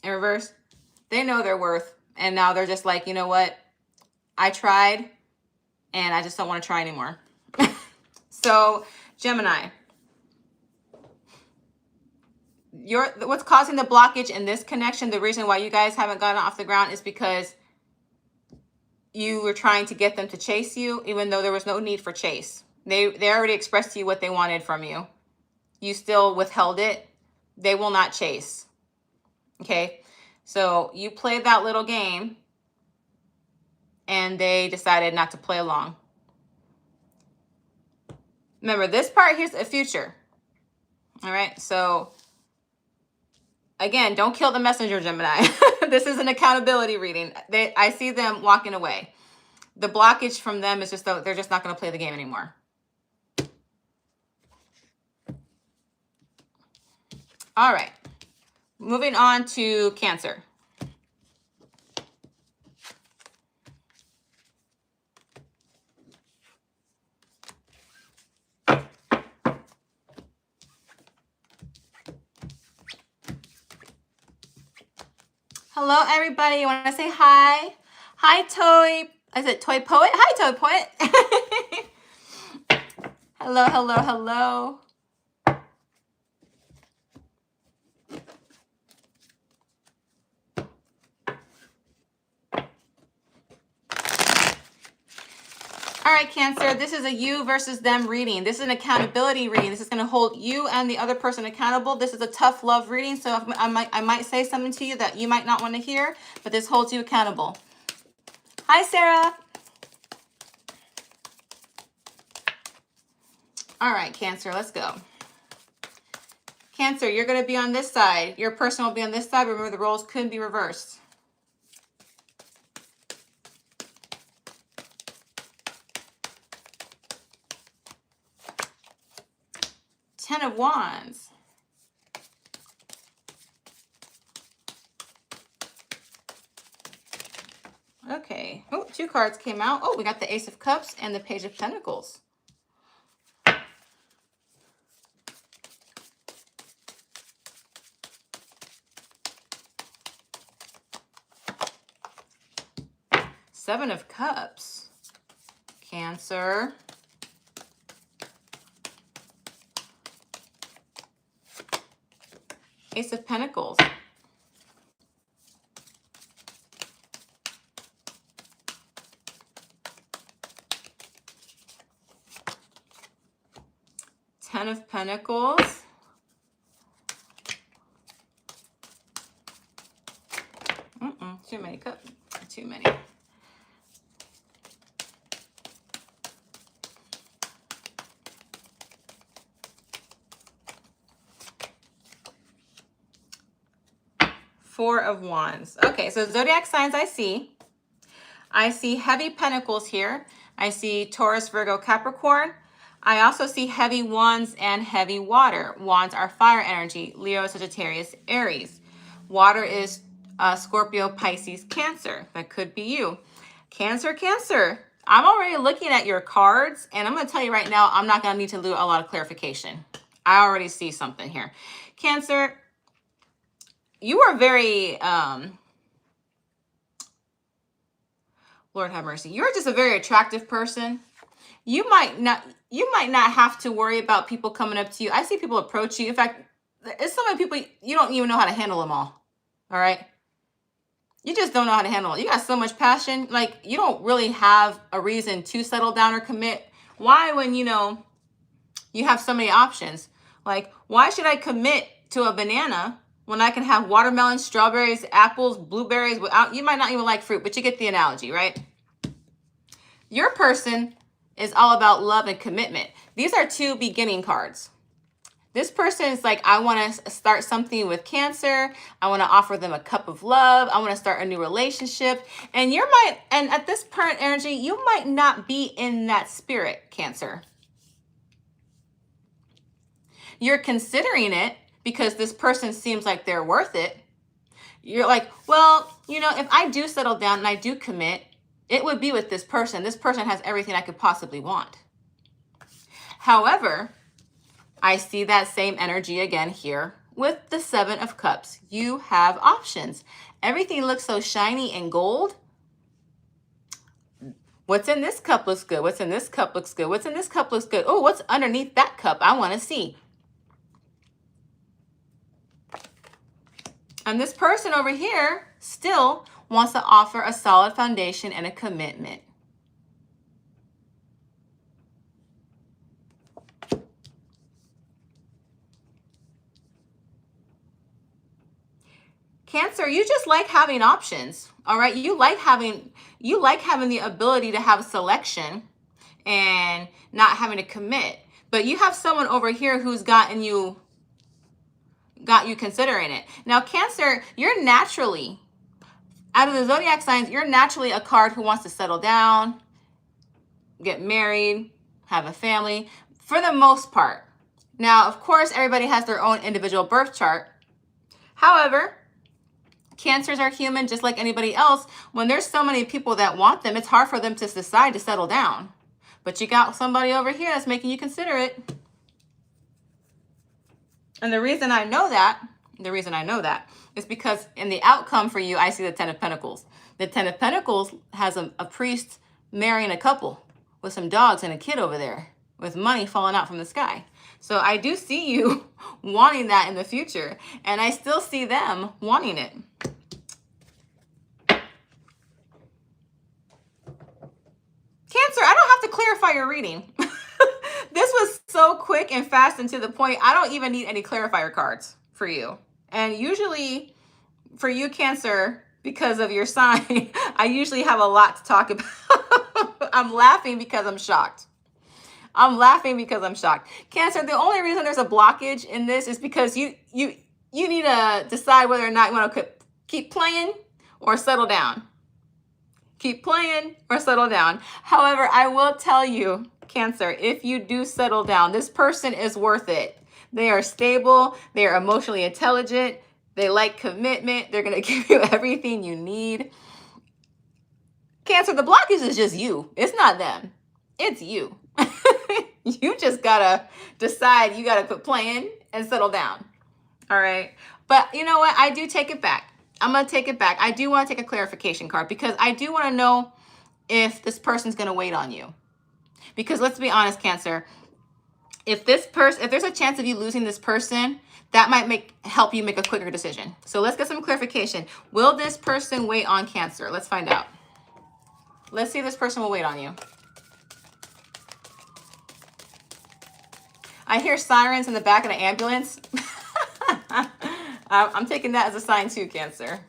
in reverse. They know their worth. And now they're just like, you know what? I tried and I just don't want to try anymore. So, Gemini, what's causing the blockage in this connection, the reason why you guys haven't gotten off the ground, is because you were trying to get them to chase you, even though there was no need for chase. They already expressed to you what they wanted from you. You still withheld it. They will not chase. Okay? So you played that little game, and they decided not to play along. Remember, this part here's the future. All right? So, again, don't kill the messenger, Gemini. This is an accountability reading. I see them walking away. The blockage from them is just that they're just not going to play the game anymore. All right. Moving on to Cancer. Hello, everybody. You want to say hi? Hi, Toy. Is it Toy Poet? Hi, Toy Poet. Hello, hello, hello. All right, Cancer, this is a you versus them reading. This is an accountability reading. This is going to hold you and the other person accountable. This is a tough love reading, so I might say something to you that you might not want to hear, but this holds you accountable. Hi, Sarah. All right, Cancer, let's go. Cancer, you're going to be on this side. Your person will be on this side. Remember, the roles could be reversed. Ten of Wands. Okay. Oh, two cards came out. Oh, we got the Ace of Cups and the Page of Pentacles. Seven of Cups. Cancer. Ace of Pentacles. Ten of Pentacles. Too many cups. Too many. Four of Wands. Okay, so zodiac signs I see heavy pentacles here. I see Taurus, Virgo, Capricorn. I also see heavy wands and heavy water. Wands are fire energy, Leo, Sagittarius, Aries. Water is Scorpio, Pisces, Cancer. That could be you. Cancer, Cancer. I'm already looking at your cards, and I'm going to tell you right now, I'm not going to need to do a lot of clarification. I already see something here. Cancer, you are very, Lord have mercy. You're just a very attractive person. You might not have to worry about people coming up to you. I see people approach you. In fact, there's so many people, you don't even know how to handle them all. All right. You just don't know how to handle it. You got so much passion. Like, you don't really have a reason to settle down or commit. Why, when, you know, you have so many options? Like, why should I commit to a banana when I can have watermelon, strawberries, apples, blueberries without, you might not even like fruit, but you get the analogy, right? Your person is all about love and commitment. These are two beginning cards. This person is like, I want to start something with Cancer. I want to offer them a cup of love. I want to start a new relationship. And and at this current energy, you might not be in that spirit, Cancer. You're considering it because this person seems like they're worth it. You're like, well, you know, if I do settle down and I do commit, it would be with this person. This person has everything I could possibly want. However, I see that same energy again here with the Seven of Cups. You have options. Everything looks so shiny and gold. What's in this cup looks good. What's in this cup looks good. What's in this cup looks good. Oh, what's underneath that cup? I want to see. And this person over here still wants to offer a solid foundation and a commitment. Cancer, you just like having options, all right? You like having the ability to have selection and not having to commit. But you have someone over here who's got you considering it. Now, Cancer, you're naturally, out of the zodiac signs, you're naturally a card who wants to settle down, get married, have a family, for the most part. Now, of course, everybody has their own individual birth chart. However, Cancers are human just like anybody else. When there's so many people that want them, it's hard for them to decide to settle down. But you got somebody over here that's making you consider it. And the reason I know that is because in the outcome for you, I see the Ten of Pentacles. The Ten of Pentacles has a priest marrying a couple with some dogs and a kid over there with money falling out from the sky. So I do see you wanting that in the future, and I still see them wanting it. Cancer, I don't have to clarify your reading. This was so quick and fast and to the point. I don't even need any clarifier cards for you. And usually for you, Cancer, because of your sign, I usually have a lot to talk about. I'm laughing because I'm shocked. Cancer, the only reason there's a blockage in this is because you need to decide whether or not you want to keep playing or settle down. Keep playing or settle down. However, I will tell you, Cancer, if you do settle down, this person is worth it. They are stable. They are emotionally intelligent. They like commitment. They're going to give you everything you need. Cancer, the blockage is just you. It's not them. It's you. You just got to decide you got to quit playing and settle down. All right. But you know what? I do take it back. I'm going to take it back. I do want to take a clarification card because I do want to know if this person's going to wait on you. Because let's be honest, Cancer, if there's a chance of you losing this person, that might help you make a quicker decision. So let's get some clarification. Will this person wait on Cancer? Let's find out. Let's see if this person will wait on you. I hear sirens in the back of the ambulance. I'm taking that as a sign too, Cancer.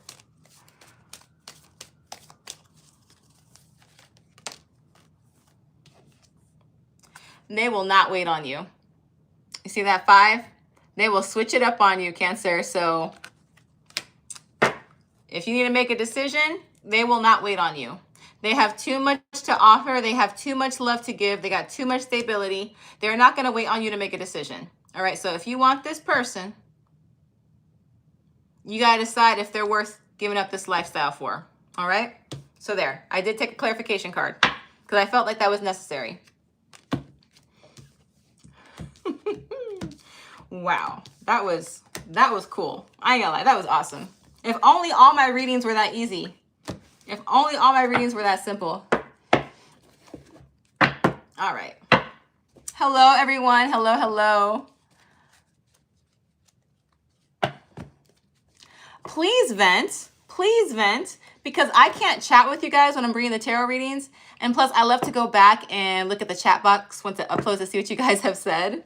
They will not wait on you. You see that 5? They will switch it up on you, Cancer. So if you need to make a decision, they will not wait on you. They have too much to offer. They have too much love to give. They got too much stability. They're not going to wait on you to make a decision. All right. So if you want this person, you got to decide if they're worth giving up this lifestyle for. All right. So there, I did take a clarification card because I felt like that was necessary. Wow. That was cool. I ain't gonna lie. That was awesome. If only all my readings were that easy. If only all my readings were that simple. All right. Hello, everyone. Hello, hello. Please vent, because I can't chat with you guys when I'm reading the tarot readings. And plus, I love to go back and look at the chat box once it uploads to see what you guys have said.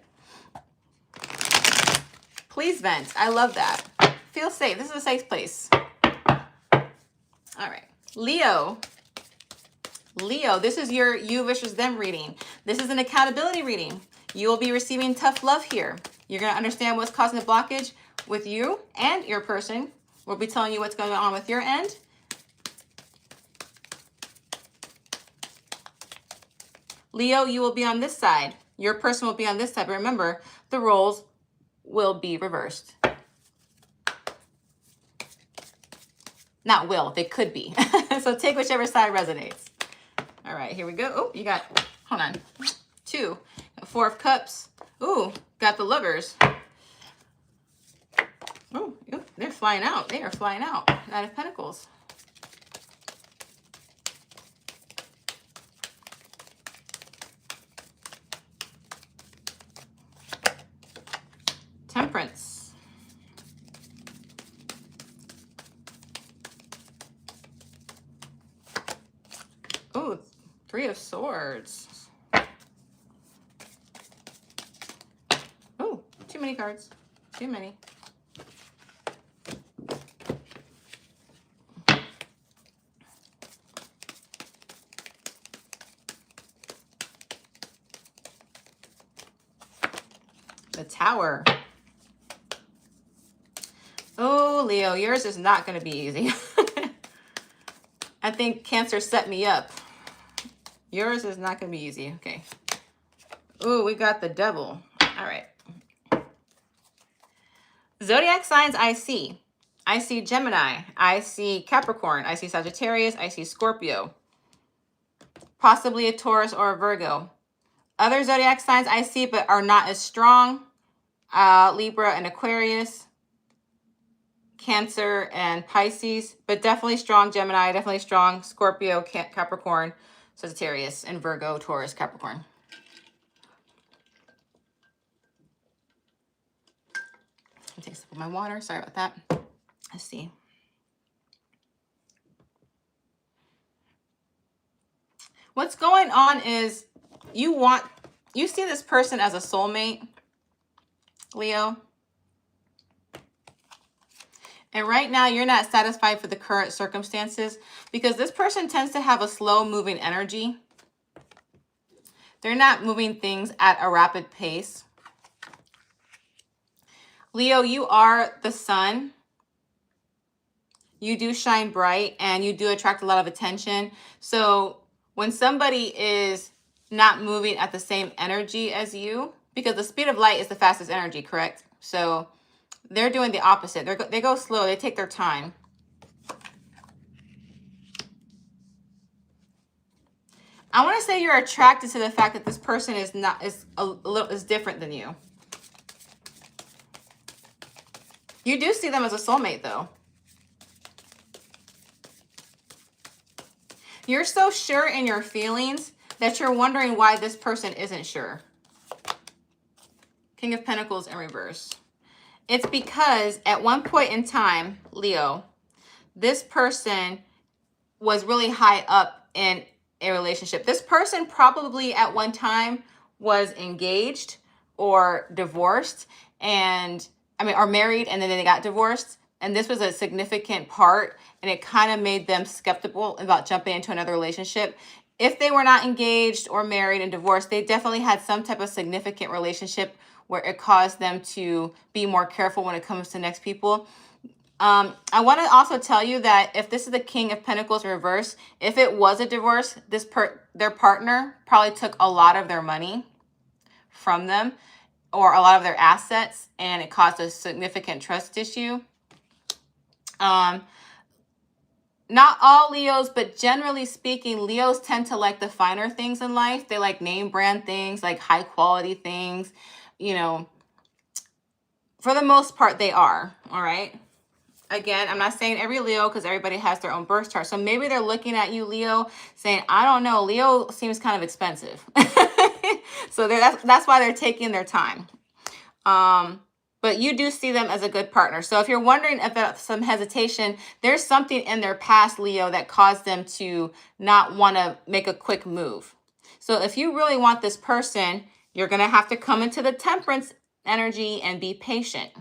Please vent. I love that. Feel safe. This is a safe place. All right. Leo, this is your you versus them reading. This is an accountability reading. You will be receiving tough love here. You're going to understand what's causing the blockage with you and your person. We'll be telling you what's going on with your end. Leo, you will be on this side. Your person will be on this side. But remember, the roles will be reversed. Not will, they could be. So take whichever side resonates. All right, here we go. Oh, you got, hold on, 2. 4 of Cups. Ooh, got the Lovers. Oh, they're flying out. They are flying out. Knight of Pentacles. Temperance. Oh, 3 of Swords. Oh, too many cards. Too many. The Tower. Oh, Leo, yours is not going to be easy. I think Cancer set me up. Yours is not going to be easy. Okay. Ooh, we got the Devil. All right. Zodiac signs I see. I see Gemini. I see Capricorn. I see Sagittarius. I see Scorpio. Possibly a Taurus or a Virgo. Other zodiac signs I see but are not as strong. Libra and Aquarius. Cancer and Pisces, but definitely strong Gemini, definitely strong Scorpio, Capricorn, Sagittarius, and Virgo, Taurus, Capricorn. I'll take a sip of my water. Sorry about that. Let's see. What's going on is you see this person as a soulmate, Leo. And right now, you're not satisfied for the current circumstances because this person tends to have a slow-moving energy. They're not moving things at a rapid pace. Leo, you are the sun. You do shine bright and you do attract a lot of attention. So when somebody is not moving at the same energy as you, because the speed of light is the fastest energy, correct? So they're doing the opposite. They go slow. They take their time. I want to say you're attracted to the fact that this person is different than you. You do see them as a soulmate, though. You're so sure in your feelings that you're wondering why this person isn't sure. King of Pentacles in reverse. It's because at one point in time, Leo, this person was really high up in a relationship. This person probably at one time was engaged or divorced, or married and then they got divorced. And this was a significant part, and it kind of made them skeptical about jumping into another relationship. If they were not engaged or married and divorced, they definitely had some type of significant relationship where it caused them to be more careful when it comes to next people. I want to also tell you that if this is the King of Pentacles reverse, if it was a divorce, their partner probably took a lot of their money from them or a lot of their assets, and it caused a significant trust issue. Not all Leos, but generally speaking, Leos tend to like the finer things in life. They like name brand things, like high quality things, you know, for the most part they are, all right? Again, I'm not saying every Leo because everybody has their own birth chart. So maybe they're looking at you, Leo, saying, I don't know, Leo seems kind of expensive. So that's why they're taking their time. But you do see them as a good partner. So if you're wondering about some hesitation, there's something in their past, Leo, that caused them to not want to make a quick move. So if you really want this person, you're going to have to come into the Temperance energy and be patient.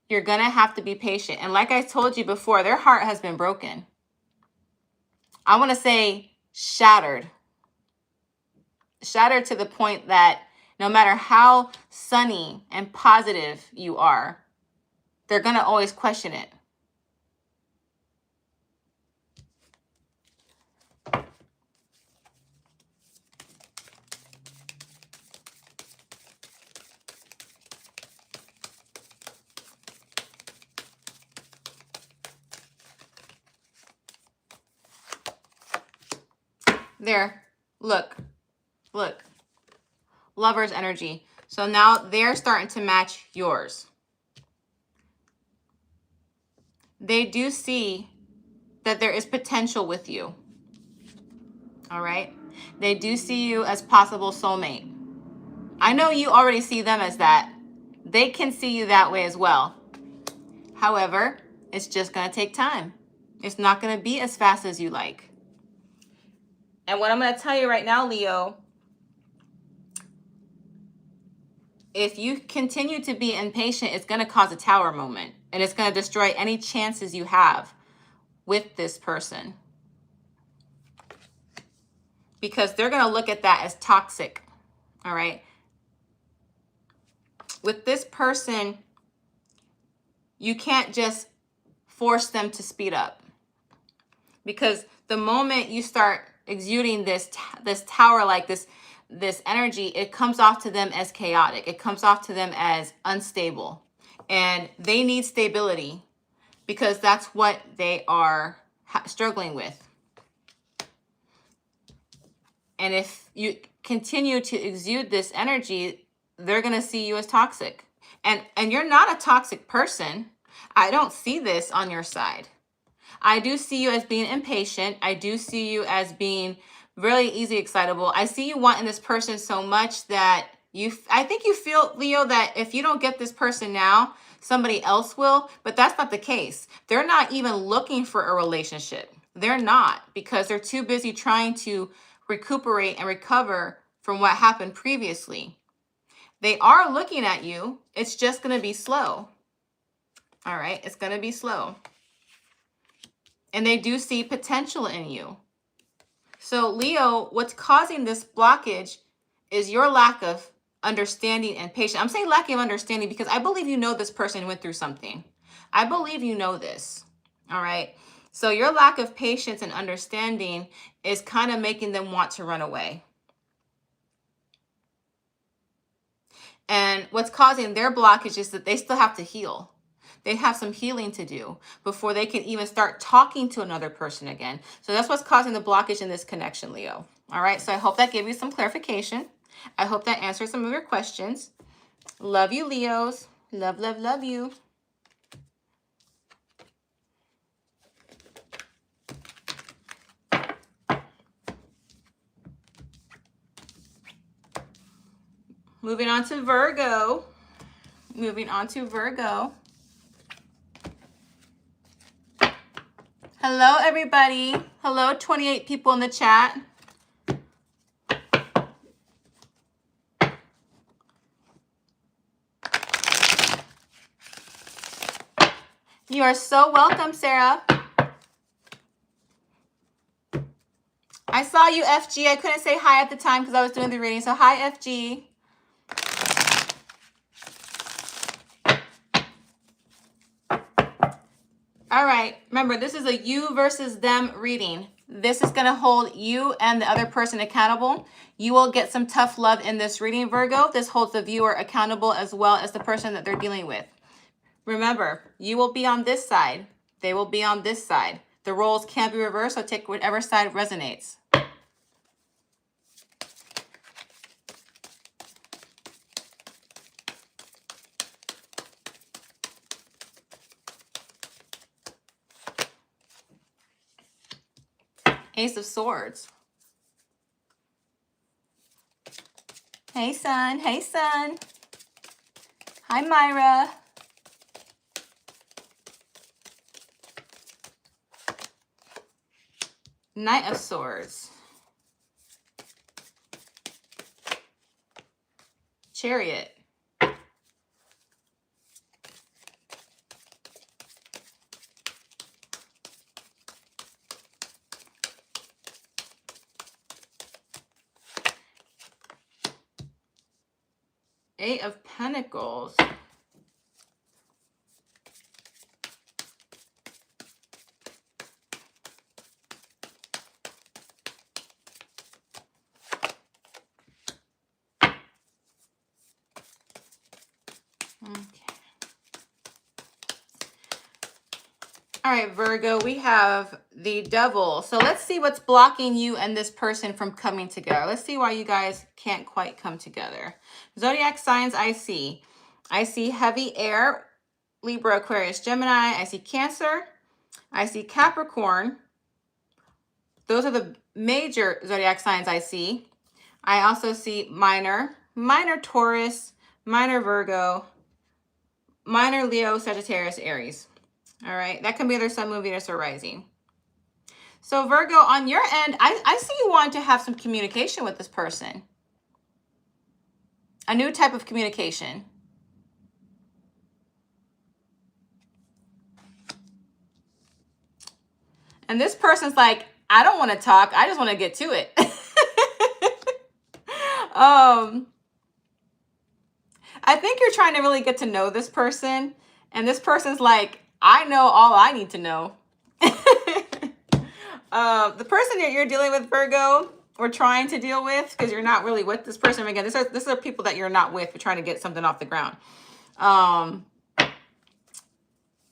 You're going to have to be patient. And like I told you before, their heart has been broken. I want to say shattered. Shattered to the point that no matter how sunny and positive you are, they're going to always question it. There, look. Lover's energy. So now they're starting to match yours. They do see that there is potential with you. All right? They do see you as possible soulmate. I know you already see them as that. They can see you that way as well. However, it's just going to take time. It's not going to be as fast as you like. And what I'm going to tell you right now, Leo, if you continue to be impatient, it's going to cause a tower moment. And it's going to destroy any chances you have with this person. Because they're going to look at that as toxic. All right? With this person, you can't just force them to speed up. Because the moment you start exuding this tower, like this energy, it comes off to them as chaotic. It comes off to them as unstable. And they need stability because that's what they are struggling with. And if you continue to exude this energy, they're going to see you as toxic. And you're not a toxic person. I don't see this on your side. I do see you as being impatient. I do see you as being really easy excitable. I see you wanting this person so much that I think you feel, Leo, that if you don't get this person now, somebody else will. But that's not the case. They're not even looking for a relationship. They're not, because they're too busy trying to recuperate and recover from what happened previously. They are looking at you. It's just going to be slow. All right. It's going to be slow. And they do see potential in you. So Leo, what's causing this blockage is your lack of understanding and patience. I'm saying lack of understanding because I believe you know this person went through something. I believe you know this. All right. So your lack of patience and understanding is kind of making them want to run away. And what's causing their blockage is that they still have to heal. They have some healing to do before they can even start talking to another person again. So that's what's causing the blockage in this connection, Leo. All right. So I hope that gave you some clarification. I hope that answers some of your questions. Love you, Leos. Love, love, love you. Moving on to Virgo. Hello, everybody. Hello, 28 people in the chat. You are so welcome, Sarah. I saw you, FG. I couldn't say hi at the time because I was doing the reading. So hi, FG. All right. Remember, this is a you versus them reading. This is going to hold you and the other person accountable. You will get some tough love in this reading, Virgo. This holds the viewer accountable as well as the person that they're dealing with. Remember, you will be on this side. They will be on this side. The roles can't be reversed, so take whatever side resonates. Ace of Swords. Hey, son. Hey, son. Hi, Myra. Knight of Swords. Chariot. Eight of Pentacles. Okay. All right, Virgo, we have the Devil. So let's see what's blocking you and this person from coming together. Let's see why you guys can't quite come together. Zodiac signs I see. I see heavy air, Libra, Aquarius, Gemini. I see Cancer. I see Capricorn. Those are the major zodiac signs I see. I also see minor Taurus, minor Virgo, minor Leo, Sagittarius, Aries. All right, that can be their sun, moon, Venus, or rising. So Virgo, on your end, I see you want to have some communication with this person. A new type of communication. And this person's like, I don't want to talk. I just want to get to it. I think you're trying to really get to know this person. And this person's like, I know all I need to know. The person that you're dealing with, Virgo, or trying to deal with, because you're not really with this person. Again, this are people that you're not with. You're trying to get something off the ground.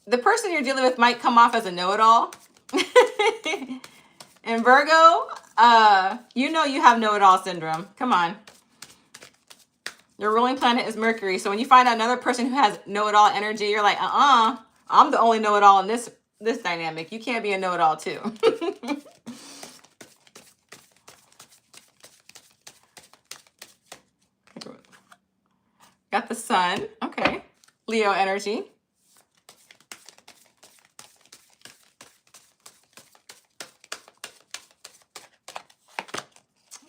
The person you're dealing with might come off as a know-it-all. And Virgo, you know you have know-it-all syndrome. Come on. Your ruling planet is Mercury. So when you find out another person who has know-it-all energy, you're like, I'm the only know-it-all in this dynamic. You can't be a know-it-all too. Got the sun. Okay. Leo energy.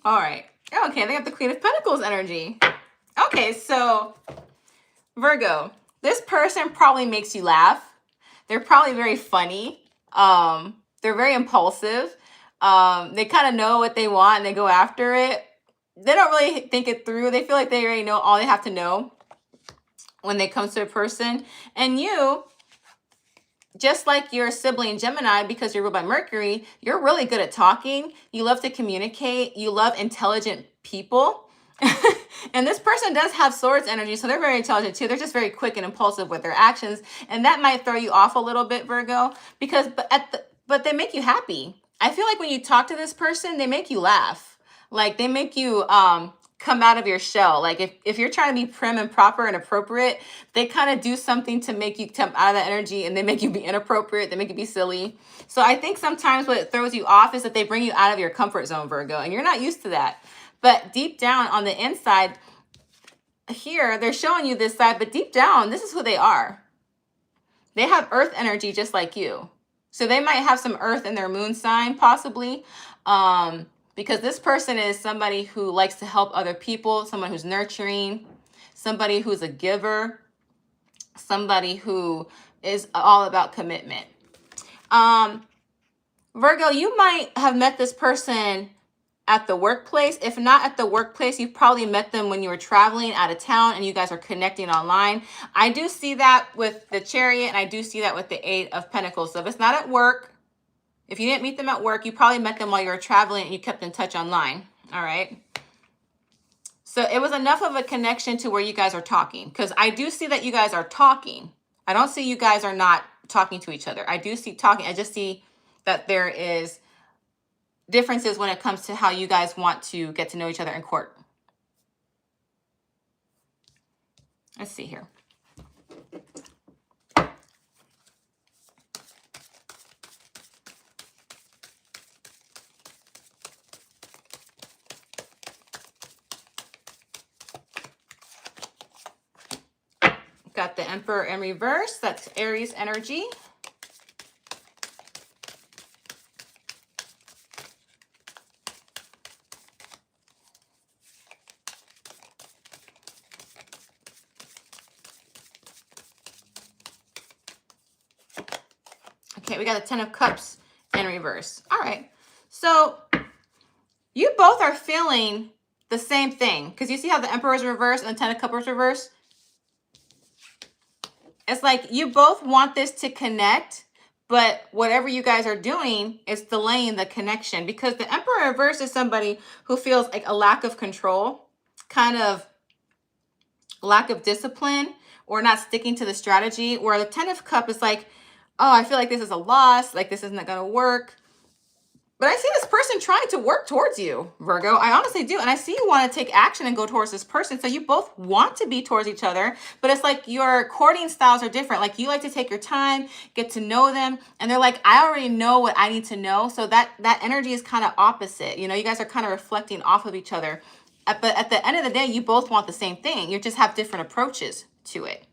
All right. Okay, they got the Queen of Pentacles energy. Okay, so Virgo, this person probably makes you laugh. They're probably very funny. They're very impulsive. They kind of know what they want and they go after it. They don't really think it through. They feel like they already know all they have to know when they come to a person. And you, just like your sibling Gemini, because you're ruled by Mercury, you're really good at talking. You love to communicate. You love intelligent people. And this person does have swords energy, so they're very intelligent too. They're just very quick and impulsive with their actions. And that might throw you off a little bit, Virgo, because but they make you happy. I feel like when you talk to this person, they make you laugh. Like they make you come out of your shell. Like if you're trying to be prim and proper and appropriate, they kind of do something to make you come out of that energy, and they make you be inappropriate. They make you be silly. So I think sometimes what throws you off is that they bring you out of your comfort zone, Virgo, and you're not used to that. But deep down on the inside here, they're showing you this side, but deep down, this is who they are. They have earth energy just like you. So they might have some earth in their moon sign, possibly. Because this person is somebody who likes to help other people, someone who's nurturing, somebody who's a giver, somebody who is all about commitment. Virgo, you might have met this person at the workplace. If not at the workplace, you've probably met them when you were traveling out of town and you guys are connecting online. I do see that with the Chariot, and I do see that with the Eight of Pentacles. So if it's not at work, if you didn't meet them at work, you probably met them while you were traveling and you kept in touch online. All right. So it was enough of a connection to where you guys are talking, because I do see that you guys are talking. I don't see you guys are not talking to each other. I do see talking. I just see that there is differences when it comes to how you guys want to get to know each other in court. Let's see here. Got the Emperor in reverse. That's Aries energy. Okay, we got the Ten of Cups in reverse. All right. So you both are feeling the same thing, because you see how the Emperor is reversed and the Ten of Cups is reversed? It's like you both want this to connect, but whatever you guys are doing is delaying the connection, because the Emperor reverse is somebody who feels like a lack of control, kind of lack of discipline, or not sticking to the strategy, where the Ten of Cups is like, oh, I feel like this is a loss, like this isn't going to work. But I see this person trying to work towards you, Virgo. I honestly do. And I see you want to take action and go towards this person. So you both want to be towards each other, but it's like your courting styles are different. Like you like to take your time, get to know them. And they're like, I already know what I need to know. So that energy is kind of opposite. You know, you guys are kind of reflecting off of each other. But at the end of the day, you both want the same thing. You just have different approaches to it.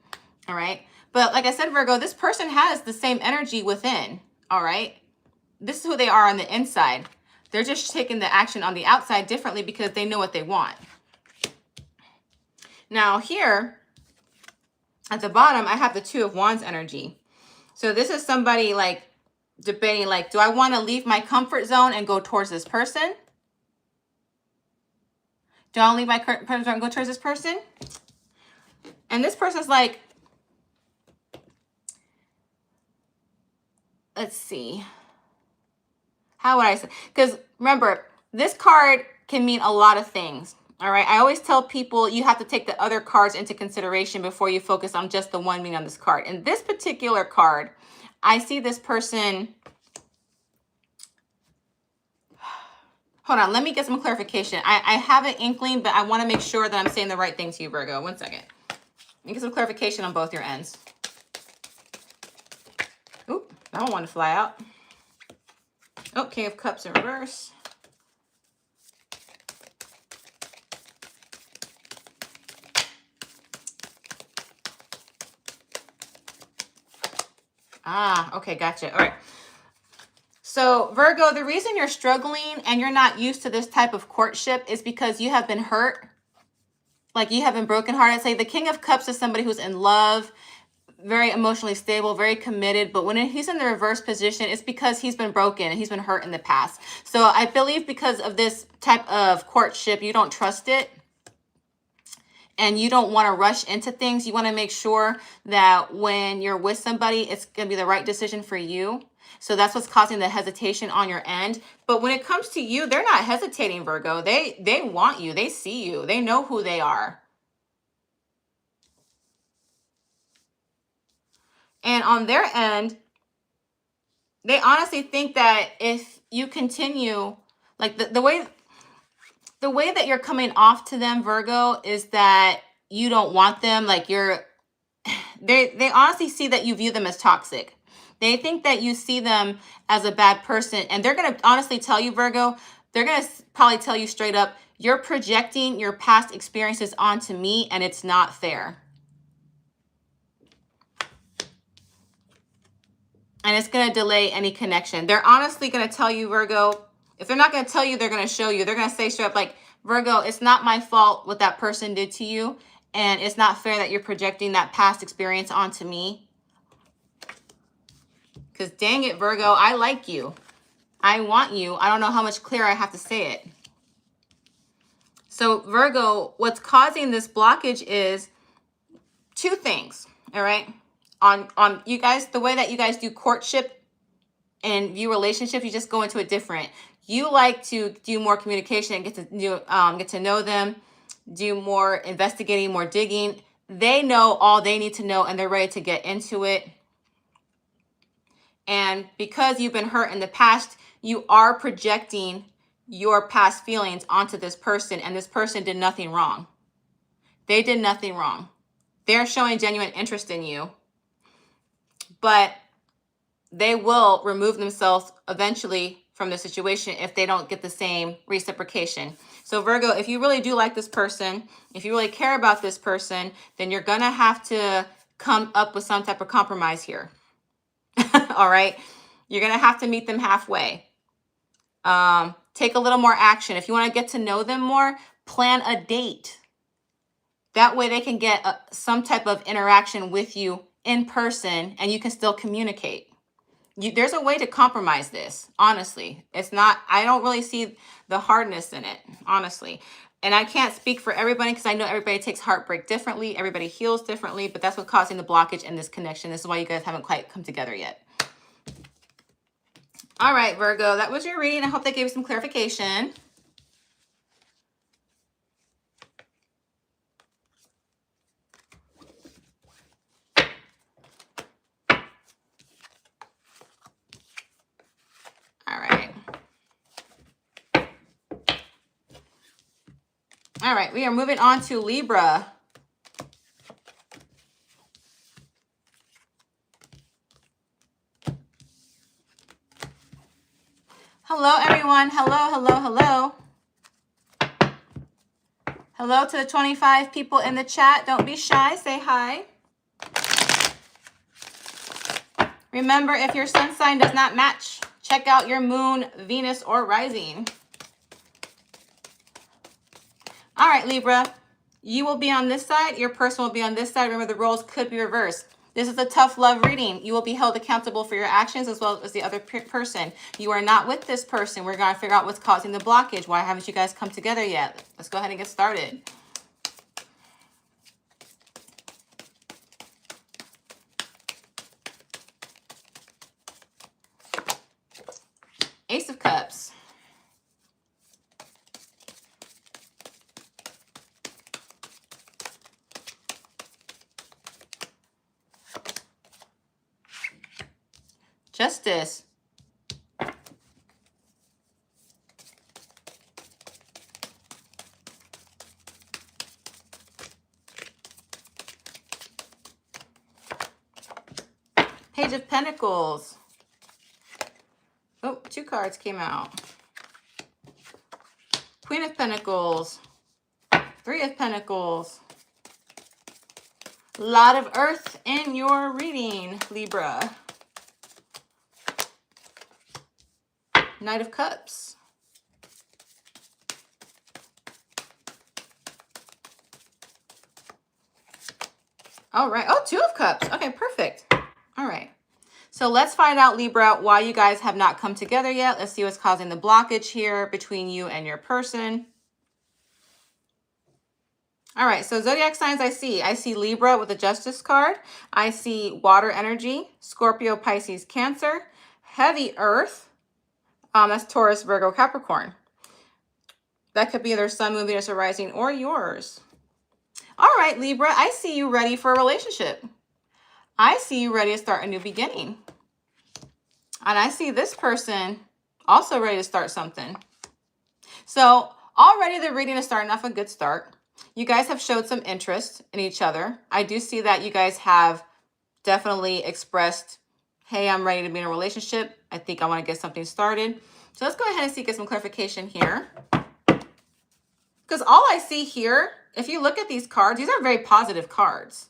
All right. But like I said, Virgo, this person has the same energy within. All right. This is who they are on the inside. They're just taking the action on the outside differently because they know what they want. Now here at the bottom, I have the Two of Wands energy. So this is somebody like debating, like, do I want to leave my comfort zone and go towards this person? Do I want to leave my comfort zone and go towards this person? And this person's like, let's see. How would I say? Because remember, this card can mean a lot of things. All right. I always tell people you have to take the other cards into consideration before you focus on just the one meaning on this card. In this particular card, I see this person. Hold on. Let me get some clarification. I have an inkling, but I want to make sure that I'm saying the right thing to you, Virgo. One second. Let me get some clarification on both your ends. Oop, that one wanted to fly out. Oh, King of Cups in reverse. Ah, okay, gotcha. All right. So, Virgo, the reason you're struggling and you're not used to this type of courtship is because you have been hurt. Like you have been brokenhearted. Say the King of Cups is somebody who's in love, very emotionally stable, very committed. But when he's in the reverse position, it's because he's been broken and he's been hurt in the past. So I believe because of this type of courtship, you don't trust it. And you don't want to rush into things. You want to make sure that when you're with somebody, it's going to be the right decision for you. So that's what's causing the hesitation on your end. But when it comes to you, they're not hesitating, Virgo. They want you. They see you. They know who they are. And on their end, they honestly think that if you continue, like the way that you're coming off to them, Virgo, is that you don't want them. Like they honestly see that you view them as toxic. They think that you see them as a bad person. And they're going to honestly tell you, Virgo, they're going to probably tell you straight up, you're projecting your past experiences onto me and it's not fair. And it's going to delay any connection. They're honestly going to tell you, Virgo, if they're not going to tell you, they're going to show you. They're going to say straight up like, Virgo, it's not my fault what that person did to you. And it's not fair that you're projecting that past experience onto me. Because dang it, Virgo, I like you. I want you. I don't know how much clearer I have to say it. So Virgo, what's causing this blockage is two things, all right? On you guys, the way that you guys do courtship and view relationships, you just go into it different. You like to do more communication and get to know them, do more investigating, more digging. They know all they need to know and they're ready to get into it. And because you've been hurt in the past, you are projecting your past feelings onto this person, and this person did nothing wrong. They did nothing wrong. They're showing genuine interest in you, but they will remove themselves eventually from the situation if they don't get the same reciprocation. So Virgo, if you really do like this person, if you really care about this person, then you're going to have to come up with some type of compromise here. All right. You're going to have to meet them halfway. Take a little more action. If you want to get to know them more, plan a date. That way they can get some type of interaction with you in person and you can still communicate. There's a way to compromise this, honestly. It's not, I don't really see the hardness in it, honestly. And I can't speak for everybody because I know everybody takes heartbreak differently. Everybody heals differently, but that's what's causing the blockage in this connection. This is why you guys haven't quite come together yet. All right, Virgo, that was your reading. I hope that gave you some clarification. All right, we are moving on to Libra. Hello, everyone. Hello, hello, hello. Hello to the 25 people in the chat. Don't be shy. Say hi. Remember, if your sun sign does not match, check out your moon, Venus, or rising. All right, Libra, you will be on this side. Your person will be on this side. Remember, the roles could be reversed. This is a tough love reading. You will be held accountable for your actions as well as the other person. You are not with this person. We're going to figure out what's causing the blockage. Why haven't you guys come together yet? Let's go ahead and get started. Ace of Cups. Justice. Page of Pentacles. Oh, two cards came out. Queen of Pentacles. Three of Pentacles. Lot of earth in your reading, Libra. Knight of Cups. All right. Oh, Two of Cups. Okay, perfect. All right. So let's find out, Libra, why you guys have not come together yet. Let's see what's causing the blockage here between you and your person. All right, so zodiac signs I see Libra with the Justice card. I see water energy, Scorpio, Pisces, Cancer, heavy earth. That's Taurus, Virgo, Capricorn. That could be their sun, moon, Venus, or rising, or yours. All right, Libra, I see you ready for a relationship. I see you ready to start a new beginning. And I see this person also ready to start something. So already the reading is starting off a good start. You guys have showed some interest in each other. I do see that you guys have definitely expressed, hey, I'm ready to be in a relationship. I think I want to get something started. So let's go ahead and get some clarification here. Because all I see here, if you look at these cards, these are very positive cards.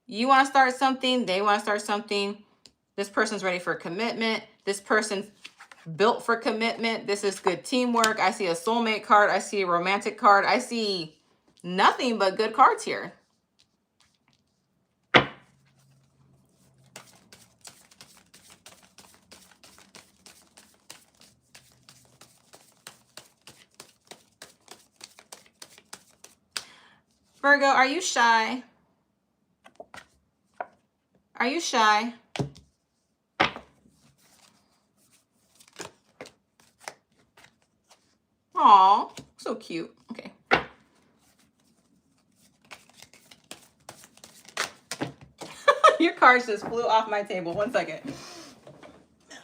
You want to start something, they want to start something. This person's ready for commitment. This person's built for commitment. This is good teamwork. I see a soulmate card. I see a romantic card. I see nothing but good cards here. Virgo, are you shy? Are you shy? Aw, so cute. Okay. Your cards just flew off my table. 1 second.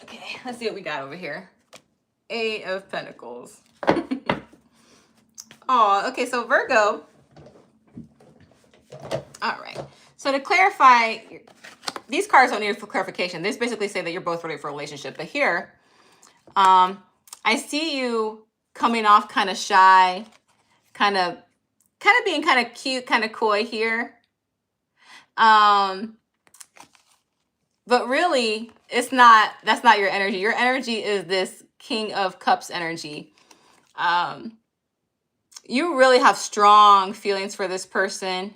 Okay, let's see what we got over here. 8 of Pentacles. Oh, okay, so Virgo. All right. So to clarify, these cards don't need for clarification. They basically say that you're both ready for a relationship. But here, I see you coming off kind of shy, kind of being kind of cute, kind of coy here. But really, that's not your energy. Your energy is this King of Cups energy. You really have strong feelings for this person,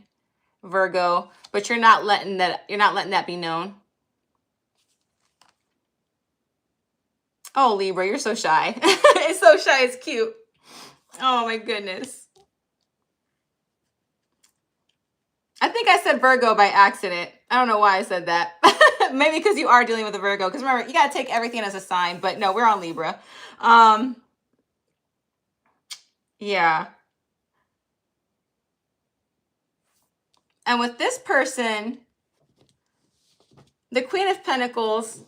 Virgo, but you're not letting that be known. Oh, Libra, you're so shy. It's so shy, it's cute. Oh my goodness. I think I said Virgo by accident. I don't know why I said that. Maybe because you are dealing with a Virgo. Because remember, you got to take everything as a sign. But no, we're on Libra. Yeah. And with this person, the Queen of Pentacles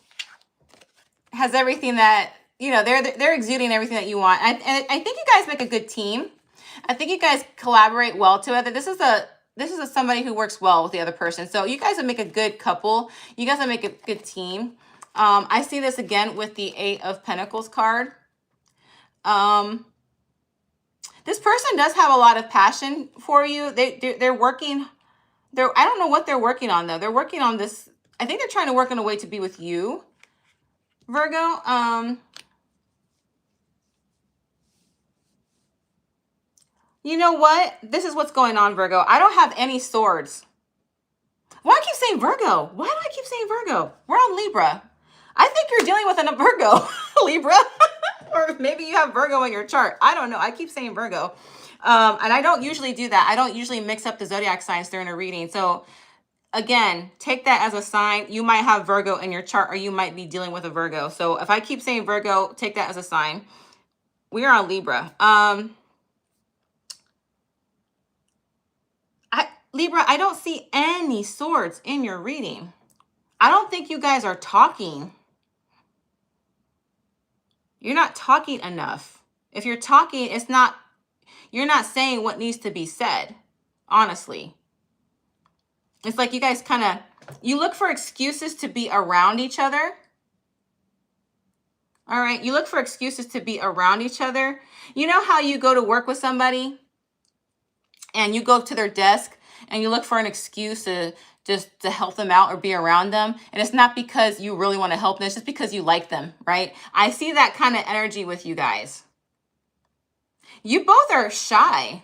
has everything that, you know, they're exuding everything that you want. And I think you guys make a good team. I think you guys collaborate well together. This is somebody who works well with the other person. So you guys would make a good couple. You guys would make a good team. I see this again with the 8 of Pentacles card. This person does have a lot of passion for you. They're working. I don't know what they're working on though. They're working on this. I think they're trying to work on a way to be with you, Virgo. You know what? This is what's going on, Virgo. I don't have any swords. Why do I keep saying Virgo? Why do I keep saying Virgo? We're on Libra. I think you're dealing with a Virgo, Libra. Or maybe you have Virgo in your chart. I don't know. I keep saying Virgo. And I don't usually do that. I don't usually mix up the zodiac signs during a reading. So again, take that as a sign. You might have Virgo in your chart or you might be dealing with a Virgo. So if I keep saying Virgo, take that as a sign. We are on Libra. Libra, I don't see any swords in your reading. I don't think you guys are talking. You're not talking enough. If you're talking, you're not saying what needs to be said, honestly. It's like you guys you look for excuses to be around each other. All right, you look for excuses to be around each other. You know how you go to work with somebody and you go to their desk and you look for an excuse to just to help them out or be around them. And it's not because you really want to help them. It's just because you like them, right? I see that kind of energy with you guys. You both are shy.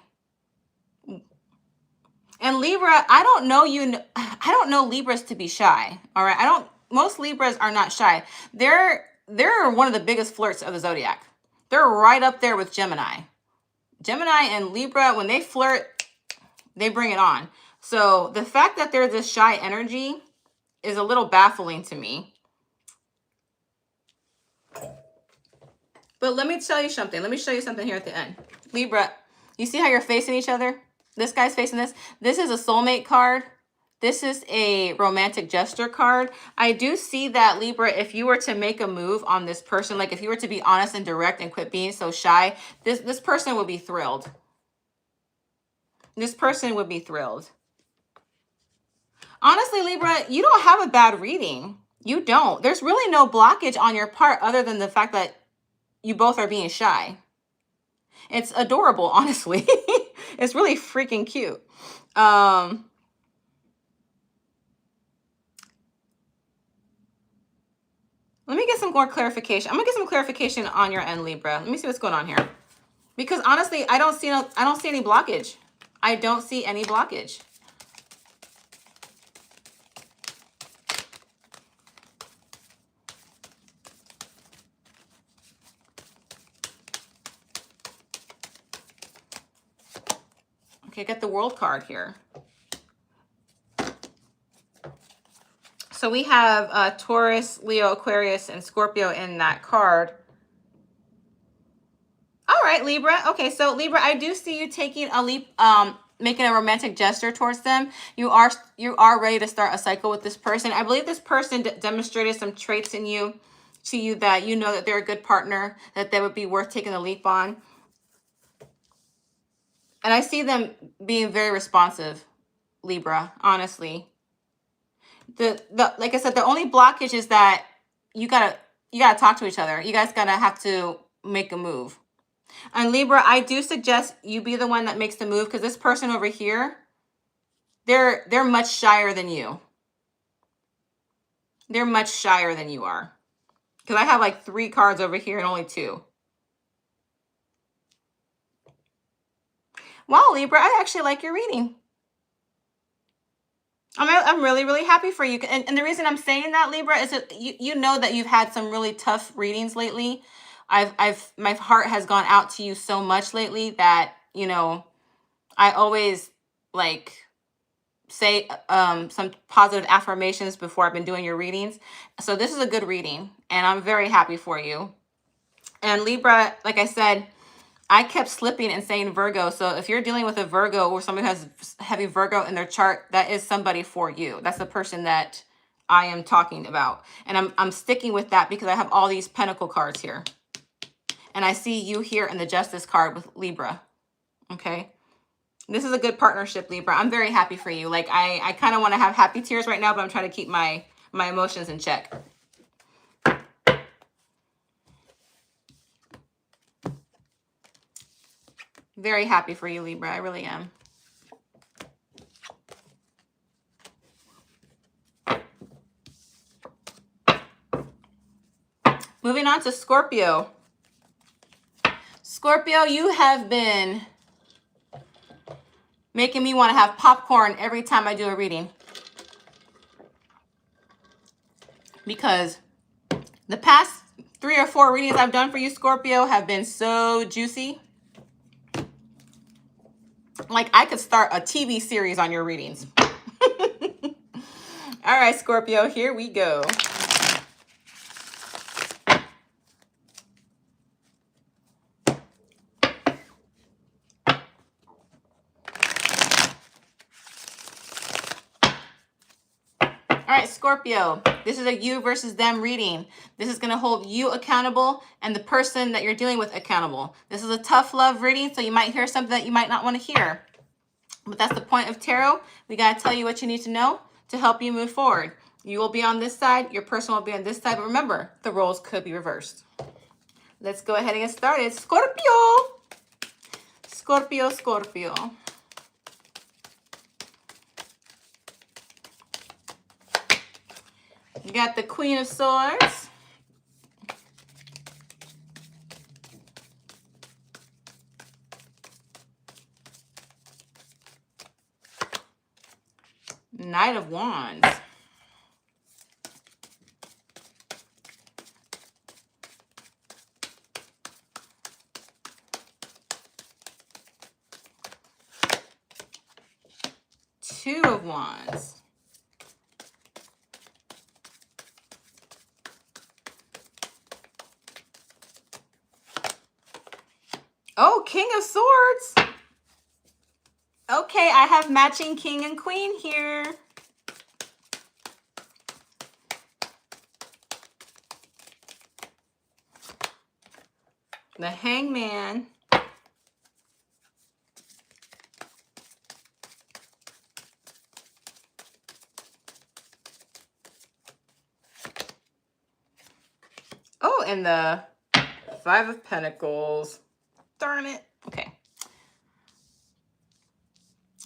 And Libra, I don't know Libras to be shy. All right. Most Libras are not shy. They're one of the biggest flirts of the zodiac. They're right up there with Gemini. Gemini and Libra, when they flirt, they bring it on. So the fact that there's this shy energy is a little baffling to me. But let me tell you something. Let me show you something here at the end. Libra, you see how you're facing each other? This guy's facing this. This is a soulmate card. This is a romantic gesture card. I do see that, Libra, if you were to make a move on this person, like if you were to be honest and direct and quit being so shy, this person would be thrilled. This person would be thrilled. Honestly, Libra, you don't have a bad reading. You don't. There's really no blockage on your part other than the fact that you both are being shy. It's adorable, honestly. It's really freaking cute. Let me get some more clarification. I'm gonna get some clarification on your end, Libra. Let me see what's going on here. Because honestly, I don't see any blockage. I don't see any blockage. Okay, I got the World card here. So we have Taurus, Leo, Aquarius, and Scorpio in that card. All right, Libra. Okay, so Libra, I do see you taking a leap, making a romantic gesture towards them. You are ready to start a cycle with this person. I believe this person demonstrated some traits in you, to you, that you know that they're a good partner, that they would be worth taking a leap on. And I see them being very responsive, Libra, honestly. The like I said, the only blockage is that you gotta talk to each other. You guys gotta have to make a move. And Libra, I do suggest you be the one that makes the move, because this person over here, they're much shyer than you. They're much shyer than you are. Because I have like 3 cards over here and only 2. Wow, Libra, I actually like your reading. I'm really, really happy for you. And the reason I'm saying that, Libra, is that you know that you've had some really tough readings lately. My heart has gone out to you so much lately that, you know, I always like say some positive affirmations before I've been doing your readings. So this is a good reading, and I'm very happy for you. And Libra, like I said, I kept slipping and saying Virgo. So if you're dealing with a Virgo, or somebody who has heavy Virgo in their chart, that is somebody for you. That's the person that I am talking about. And I'm sticking with that because I have all these Pentacle cards here. And I see you here in the Justice card with Libra. Okay. This is a good partnership, Libra. I'm very happy for you. Like, I kind of want to have happy tears right now, but I'm trying to keep my emotions in check. Very happy for you, Libra. I really am. Moving on to Scorpio. Scorpio, you have been making me want to have popcorn every time I do a reading. Because the past 3 or 4 readings I've done for you, Scorpio, have been so juicy. Like, I could start a TV series on your readings. All right, Scorpio, here we go. All right, Scorpio, this is a you versus them reading. This is going to hold you accountable and the person that you're dealing with accountable. This is a tough love reading, so you might hear something that you might not want to hear. But that's the point of tarot. We got to tell you what you need to know to help you move forward. You will be on this side. Your person will be on this side. But remember, the roles could be reversed. Let's go ahead and get started. Scorpio. Scorpio, Scorpio. You got the Queen of Swords. Knight of Wands. Two of Wands. Oh, King of Swords. Okay, I have matching King and Queen here. The Hangman. Oh, and the Five of Pentacles. Darn it. Okay.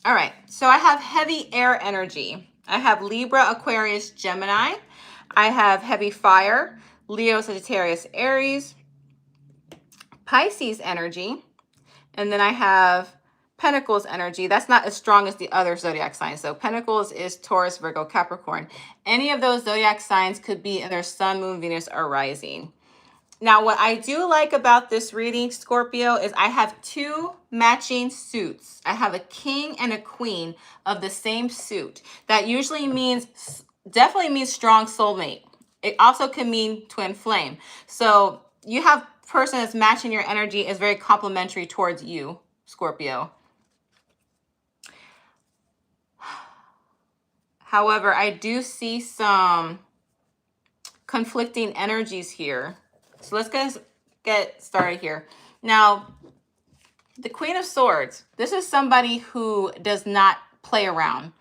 All right. So I have heavy air energy. I have Libra, Aquarius, Gemini. I have heavy fire, Leo, Sagittarius, Aries, Pisces energy. And then I have Pentacles energy. That's not as strong as the other zodiac signs. So Pentacles is Taurus, Virgo, Capricorn. Any of those zodiac signs could be in their sun, moon, Venus, or rising. Now, what I do like about this reading, Scorpio, is I have two matching suits. I have a king and a queen of the same suit. That usually means, definitely means strong soulmate. It also can mean twin flame. So you have person that's matching your energy is very complimentary towards you, Scorpio. However, I do see some conflicting energies here. So let's get started here. Now, the Queen of Swords, this is somebody who does not play around.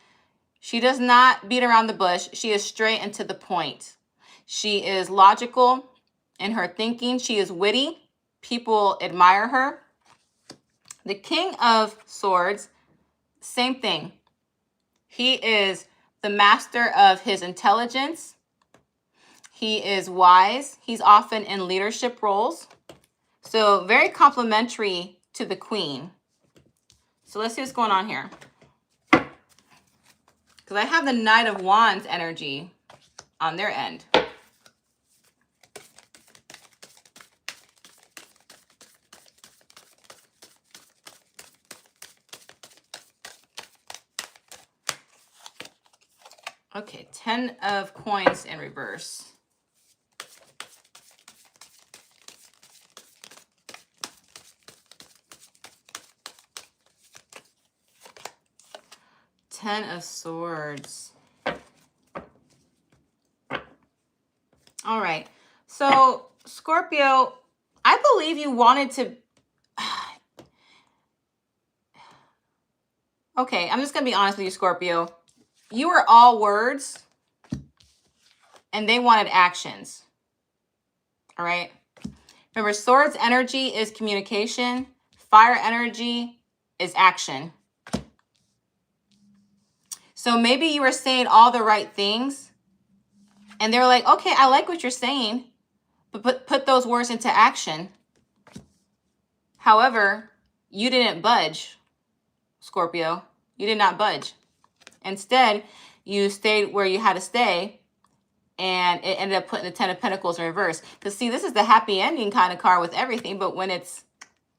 She does not beat around the bush. She is straight and to the point. She is logical in her thinking. She is witty. People admire her. The King of Swords, same thing. He is the master of his intelligence. He is wise. He's often in leadership roles. So very complimentary to the Queen. So let's see what's going on here. Because I have the Knight of Wands energy on their end. Okay, 10 of coins in reverse. Ten of Swords. All right. So, Scorpio, I believe you wanted to... Okay, I'm just going to be honest with you, Scorpio. You were all words, and they wanted actions. All right? Remember, Swords energy is communication. Fire energy is action. So maybe you were saying all the right things and they were like, okay, I like what you're saying, but put those words into action. However, you didn't budge, Scorpio. You did not budge. Instead, you stayed where you had to stay, and it ended up putting the 10 of Pentacles in reverse. Because see, this is the happy ending kind of card with everything, but when it's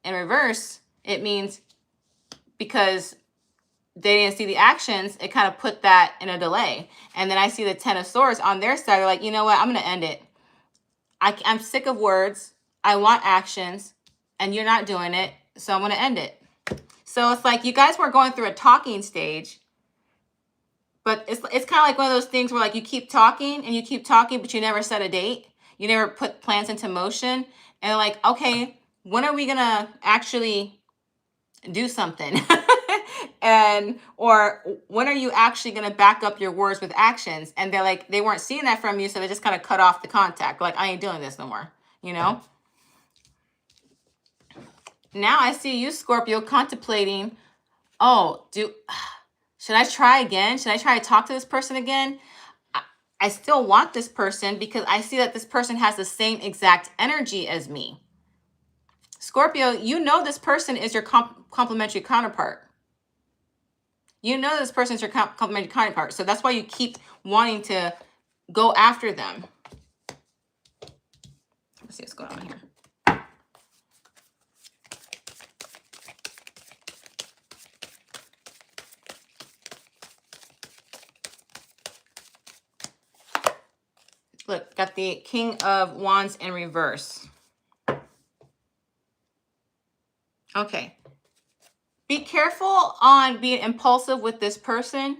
in reverse, it means because they didn't see the actions, it kind of put that in a delay. And then I see the 10 of Swords on their side. They're like, you know what? I'm going to end it. I'm sick of words. I want actions, and you're not doing it, so I'm going to end it. So it's like you guys were going through a talking stage, but it's kind of like one of those things where like you keep talking and you keep talking, but you never set a date. You never put plans into motion. And like, okay, when are we going to actually do something? Or when are you actually going to back up your words with actions? And they're like, they weren't seeing that from you, so they just kind of cut off the contact. Like, I ain't doing this no more, you know? Now I see you, Scorpio, contemplating, oh, should I try again? Should I try to talk to this person again? I still want this person because I see that this person has the same exact energy as me. Scorpio, you know this person is your complementary counterpart. You know this person is your complementary counterpart. So that's why you keep wanting to go after them. Let's see what's going on here. Look, got the King of Wands in reverse. Okay. Be careful on being impulsive with this person.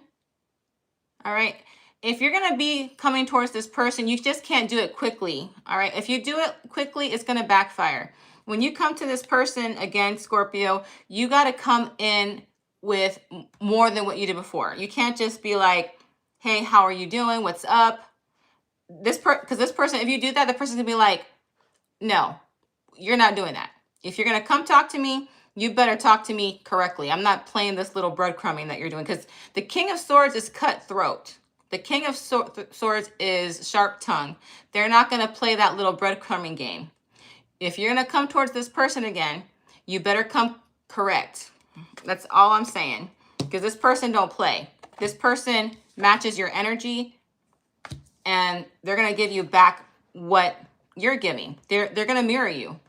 All right. If you're going to be coming towards this person, you just can't do it quickly. All right. If you do it quickly, it's going to backfire. When you come to this person again, Scorpio, you got to come in with more than what you did before. You can't just be like, hey, how are you doing? What's up? Because this person, if you do that, the person's going to be like, no, you're not doing that. If you're going to come talk to me, you better talk to me correctly. I'm not playing this little breadcrumbing that you're doing, because the King of Swords is cutthroat. The King of Swords is sharp tongue. They're not going to play that little breadcrumbing game. If you're going to come towards this person again, you better come correct. That's all I'm saying, because this person don't play. This person matches your energy, and they're going to give you back what you're giving. They're going to mirror you.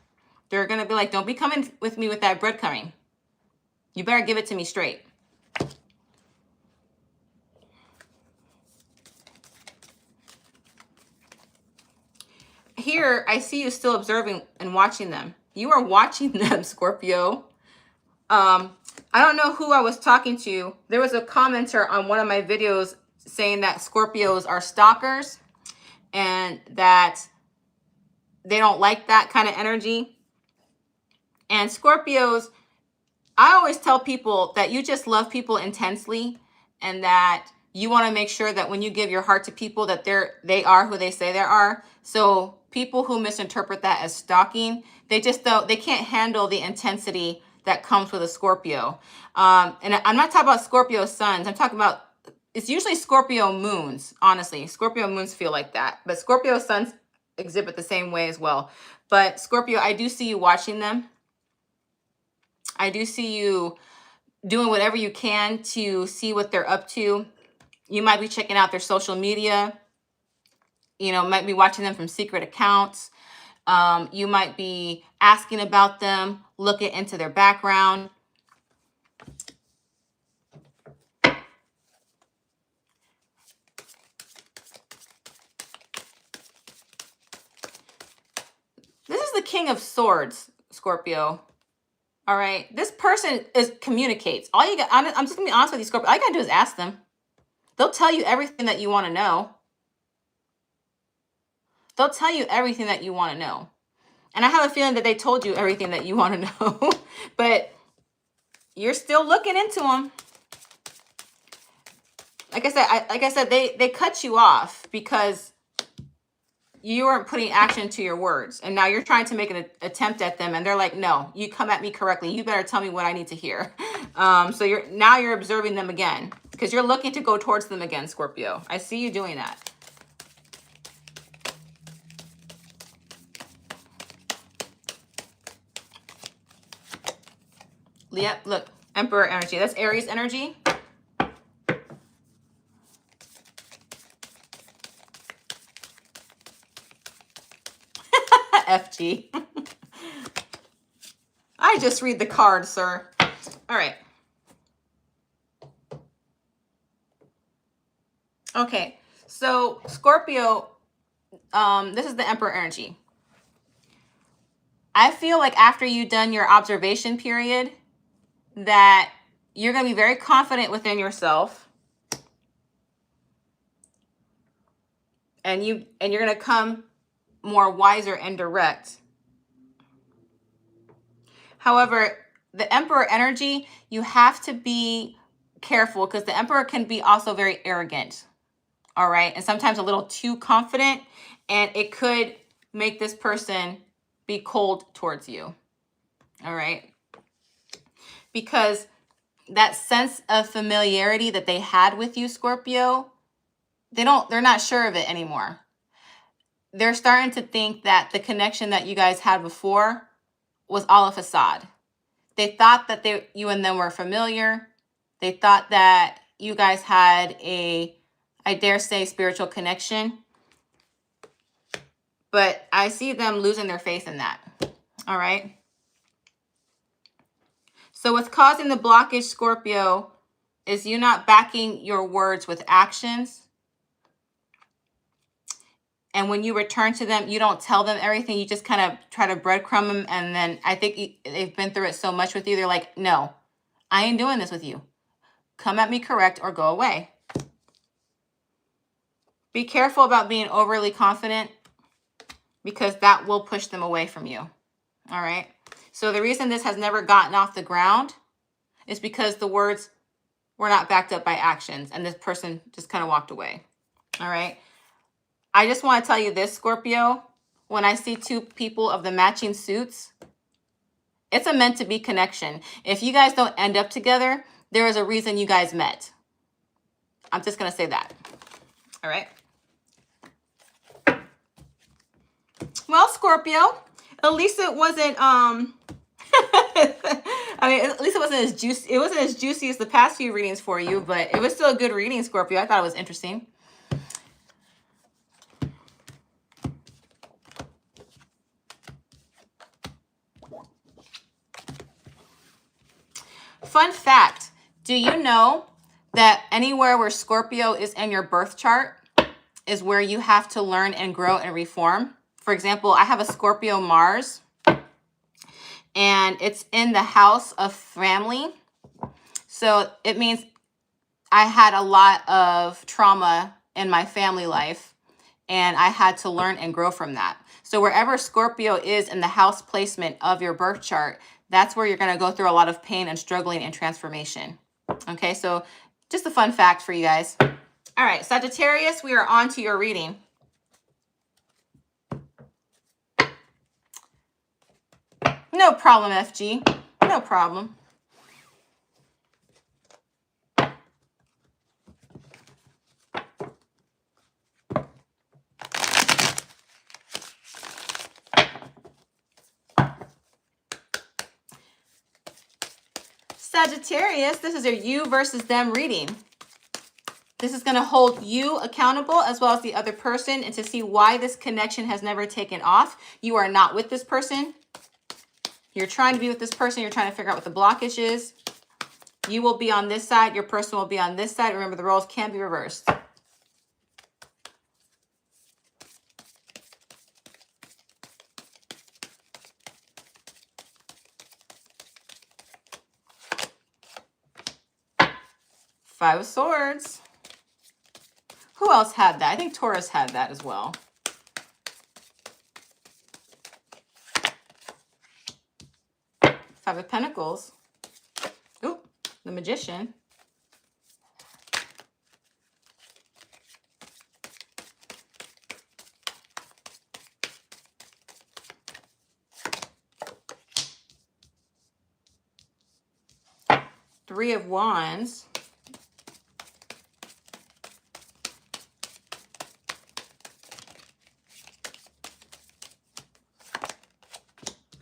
They're going to be like, don't be coming with me with that breadcrumbing. You better give it to me straight. Here, I see you still observing and watching them. You are watching them, Scorpio. I don't know who I was talking to. There was a commenter on one of my videos saying that Scorpios are stalkers and that they don't like that kind of energy. And Scorpios, I always tell people that you just love people intensely and that you want to make sure that when you give your heart to people that they are who they say they are. So people who misinterpret that as stalking, they can't handle the intensity that comes with a Scorpio. And I'm not talking about Scorpio suns. I'm talking about, it's usually Scorpio moons, honestly. Scorpio moons feel like that. But Scorpio suns exhibit the same way as well. But Scorpio, I do see you watching them. I do see you doing whatever you can to see what they're up to. You might be checking out their social media. You know, might be watching them from secret accounts. You might be asking about them, looking into their background. This is the King of Swords, Scorpio. All right. This person communicates. All you got, I'm just going to be honest with you, Scorpio. All you got to do is ask them. They'll tell you everything that you want to know. They'll tell you everything that you want to know. And I have a feeling that they told you everything that you want to know. But you're still looking into them. Like I said, they cut you off because you weren't putting action to your words. And now you're trying to make an attempt at them. And they're like, no, you come at me correctly. You better tell me what I need to hear. So you're observing them again because you're looking to go towards them again, Scorpio. I see you doing that. Yep, look, Emperor energy. That's Aries energy. FG. I just read the card, sir. All right. Okay, so Scorpio, this is the Emperor energy. I feel like after you've done your observation period, that you're going to be very confident within yourself. And you're going to come more wiser and direct. However, the Emperor energy, you have to be careful because the Emperor can be also very arrogant. All right. And sometimes a little too confident. And it could make this person be cold towards you. All right. Because that sense of familiarity that they had with you, Scorpio, they're not sure of it anymore. They're starting to think that the connection that you guys had before was all a facade. They thought that you and them were familiar. They thought that you guys had I dare say, spiritual connection. But I see them losing their faith in that. All right. So what's causing the blockage, Scorpio, is you not backing your words with actions. And when you return to them, you don't tell them everything. You just kind of try to breadcrumb them. And then I think they've been through it so much with you. They're like, no, I ain't doing this with you. Come at me correct or go away. Be careful about being overly confident because that will push them away from you. All right. So the reason this has never gotten off the ground is because the words were not backed up by actions and this person just kind of walked away. All right. I just want to tell you this, Scorpio, when I see two people of the matching suits, it's a meant to be connection. If you guys don't end up together, there is a reason you guys met. I'm just going to say that. All right. Well, Scorpio, at least it wasn't, I mean, at least it wasn't as juicy. It wasn't as juicy as the past few readings for you, but it was still a good reading, Scorpio. I thought it was interesting. Fun fact, do you know that anywhere where Scorpio is in your birth chart is where you have to learn and grow and reform? For example, I have a Scorpio Mars, and it's in the house of family. So it means I had a lot of trauma in my family life, and I had to learn and grow from that. So wherever Scorpio is in the house placement of your birth chart, that's where you're going to go through a lot of pain and struggling and transformation. Okay, so just a fun fact for you guys. All right, Sagittarius, we are on to your reading. No problem, FG. No problem. Sagittarius, this is a you versus them reading. This is going to hold you accountable as well as the other person, and to see why this connection has never taken off. You are not with this person. You're trying to be with this person. You're trying to figure out what the blockage is. You will be on this side. Your person will be on this side. Remember, the roles can be reversed. Five of Swords. Who else had that? I think Taurus had that as well. Five of Pentacles. Ooh, the Magician. Three of Wands.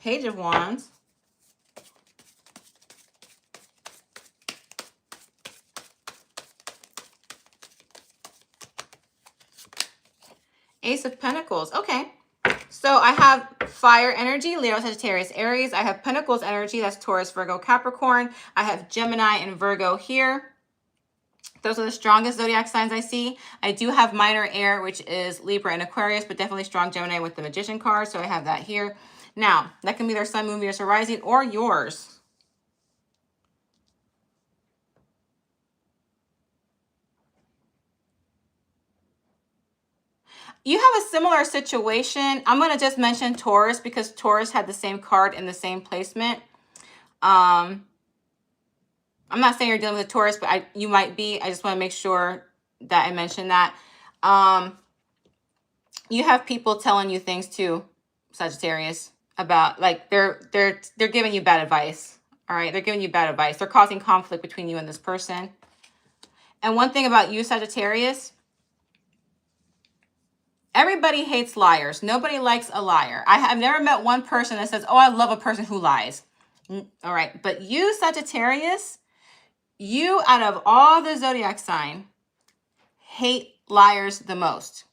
Page of Wands. Ace of Pentacles. Okay. So I have fire energy, Leo, Sagittarius, Aries. I have Pentacles energy, that's Taurus, Virgo, Capricorn. I have Gemini and Virgo here. Those are the strongest zodiac signs I see. I do have minor air, which is Libra and Aquarius, but definitely strong Gemini with the Magician card. So I have that here. Now, that can be their sun, moon, Venus, or rising, or yours. You have a similar situation. I'm going to just mention Taurus because Taurus had the same card in the same placement. I'm not saying you're dealing with a Taurus, but you might be. I just want to make sure that I mention that. You have people telling you things too, Sagittarius, about like they're giving you bad advice. All right, they're giving you bad advice. They're causing conflict between you and this person. And one thing about you, Sagittarius, everybody hates liars. Nobody likes a liar. I've never met one person that says, oh, I love a person who lies. All right, but you, Sagittarius, you, out of all the zodiac sign, hate liars the most.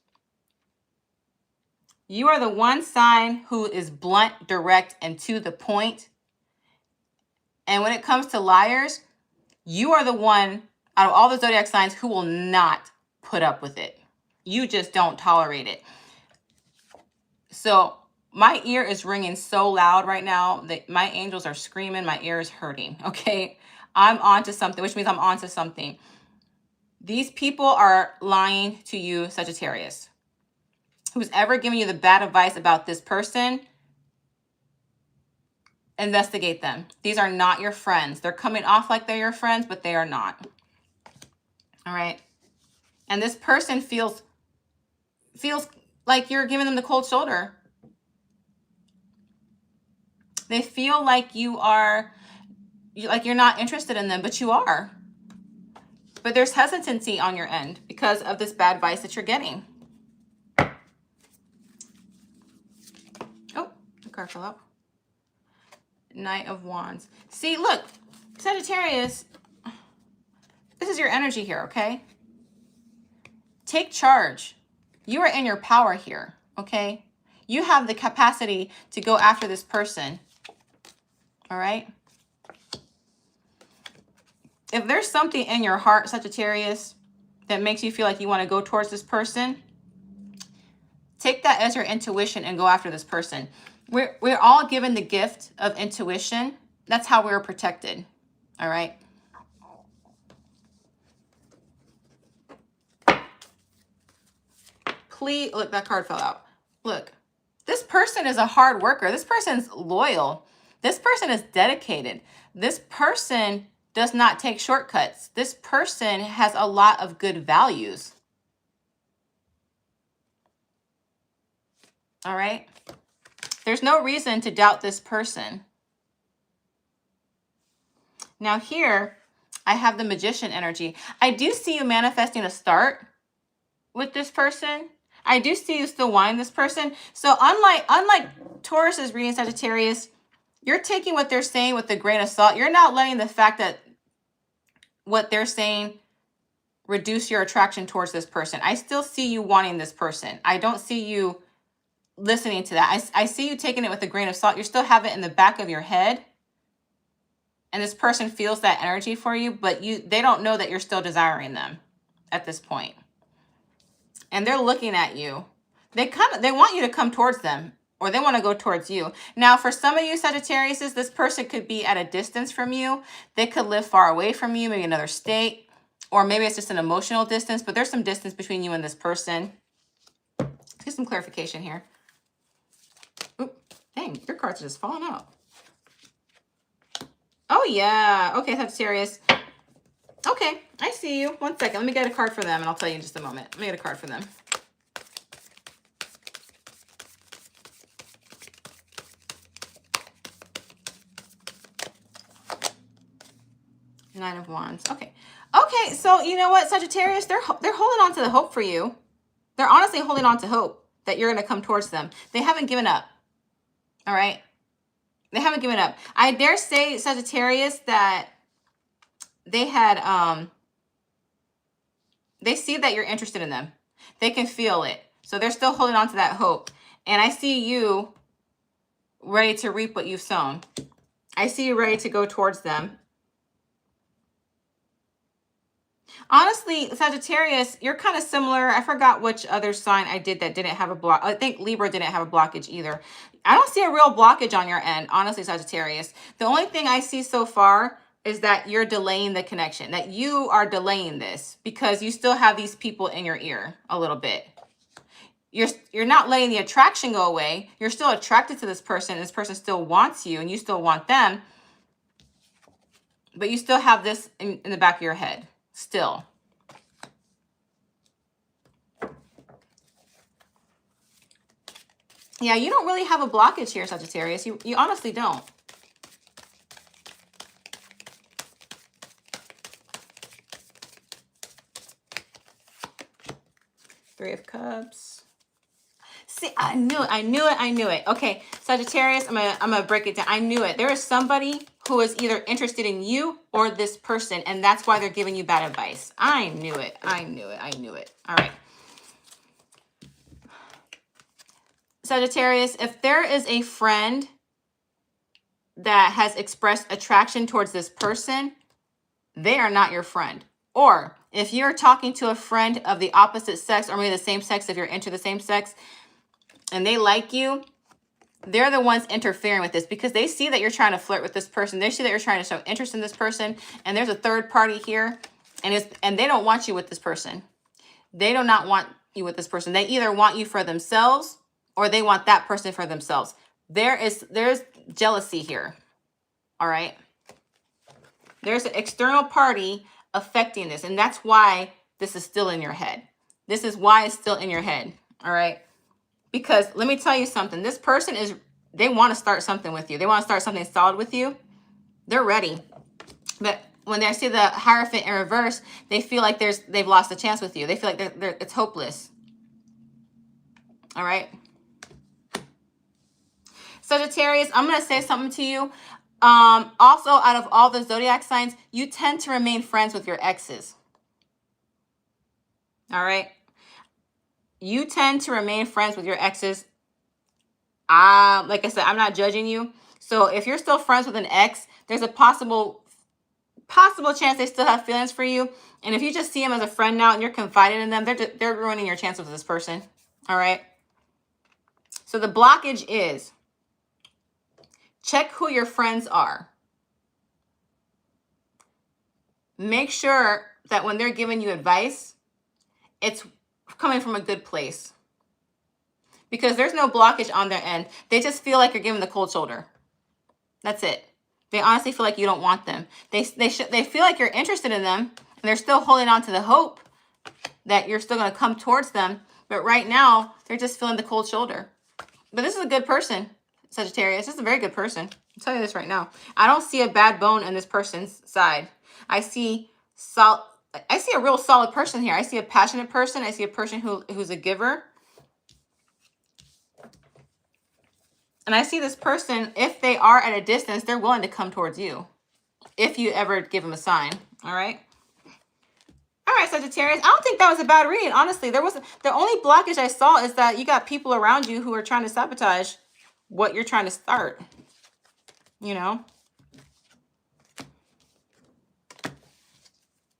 You are the one sign who is blunt, direct, and to the point. And when it comes to liars, you are the one out of all the zodiac signs who will not put up with it. You just don't tolerate it. So my ear is ringing so loud right now that my angels are screaming. My ear is hurting. Okay. I'm on to something, which means I'm on to something. These people are lying to you, Sagittarius. Who's ever giving you the bad advice about this person, investigate them. These are not your friends. They're coming off like they're your friends, but they are not. All right. And this person feels like you're giving them the cold shoulder. They feel like you're not interested in them, but you are. But there's hesitancy on your end because of this bad advice that you're getting. Oh, the card fell out. Knight of Wands. See, look, Sagittarius, this is your energy here, okay? Take charge. You are in your power here, okay? You have the capacity to go after this person, all right? if there's something in your heart, Sagittarius, that makes you feel like you want to go towards this person, take that as your intuition and go after this person. We're all given the gift of intuition. That's how we're protected. All right. Please, look, that card fell out. Look, this person is a hard worker. This person's loyal. This person is dedicated. This person does not take shortcuts. This person has a lot of good values. All right. There's no reason to doubt this person. Now here, I have the Magician energy. I do see you manifesting a start with this person. I do see you still wanting this person. So unlike Taurus's reading, Sagittarius, you're taking what they're saying with a grain of salt. You're not letting the fact that what they're saying reduce your attraction towards this person. I still see you wanting this person. I don't see you listening to that. I see you taking it with a grain of salt. You still have it in the back of your head. And this person feels that energy for you, but they don't know that you're still desiring them at this point. And they're looking at you. They want you to come towards them, or they want to go towards you. Now, for some of you Sagittariuses, this person could be at a distance from you. They could live far away from you, maybe another state, or maybe it's just an emotional distance, but there's some distance between you and this person. Let's get some clarification here. Oop, dang, your cards are just falling out. Oh, yeah. Okay, Sagittarius. Okay, I see you. One second. Let me get a card for them, and I'll tell you in just a moment. Let me get a card for them. Nine of Wands. Okay. Okay, so you know what, Sagittarius? They're holding on to the hope for you. They're honestly holding on to hope that you're going to come towards them. They haven't given up. All right? They haven't given up. I dare say, Sagittarius, that they had, they see that you're interested in them. They can feel it. So they're still holding on to that hope. And I see you ready to reap what you've sown. I see you ready to go towards them. Honestly, Sagittarius, you're kind of similar. I forgot which other sign I did that didn't have a block. I think Libra didn't have a blockage either. I don't see a real blockage on your end, honestly, Sagittarius. The only thing I see so far is that you're delaying the connection, that you are delaying this because you still have these people in your ear a little bit. You're not letting the attraction go away. You're still attracted to this person. This person still wants you and you still want them. But you still have this in the back of your head. Still. Yeah, you don't really have a blockage here, Sagittarius. You honestly don't. Three of Cups. See, I knew it. Okay, Sagittarius, I'm gonna break it down. I knew it. There is somebody who is either interested in you or this person, and that's why they're giving you bad advice. I knew it. All right. Sagittarius, if there is a friend that has expressed attraction towards this person, they are not your friend. Or if you're talking to a friend of the opposite sex, or maybe the same sex, if you're into the same sex, and they like you, they're the ones interfering with this because they see that you're trying to flirt with this person. They see that you're trying to show interest in this person, and there's a third party here, and they don't want you with this person. They do not want you with this person. They either want you for themselves or they want that person for themselves. There's jealousy here. All right. There's an external party affecting this, and that's why this is still in your head. This is why it's still in your head. All right. Because let me tell you something. This person they want to start something with you. They want to start something solid with you. They're ready. But when they see the Hierophant in reverse, they feel like they've lost a chance with you. They feel like it's hopeless. All right. Sagittarius, I'm going to say something to you. Also, out of all the zodiac signs, you tend to remain friends with your exes. All right. You tend to remain friends with your exes. Like I said, I'm not judging you. So if you're still friends with an ex, there's a possible possible chance they still have feelings for you. And if you just see them as a friend now and you're confiding in them, they're ruining your chances with this person. All right. So the blockage is check who your friends are. Make sure that when they're giving you advice, it's coming from a good place. Because there's no blockage on their end. They just feel like you're giving the cold shoulder. That's it. They honestly feel like you don't want them. They feel like you're interested in them, and they're still holding on to the hope that you're still going to come towards them. But right now, they're just feeling the cold shoulder. But this is a good person, Sagittarius. This is a very good person. I'll tell you this right now. I don't see a bad bone in this person's side. I see a real solid person here. I see a passionate person. I see a person who's a giver. And I see this person, if they are at a distance, they're willing to come towards you. If you ever give them a sign. All right. All right, Sagittarius. I don't think that was a bad reading. Honestly, the only blockage I saw is that you got people around you who are trying to sabotage what you're trying to start. You know?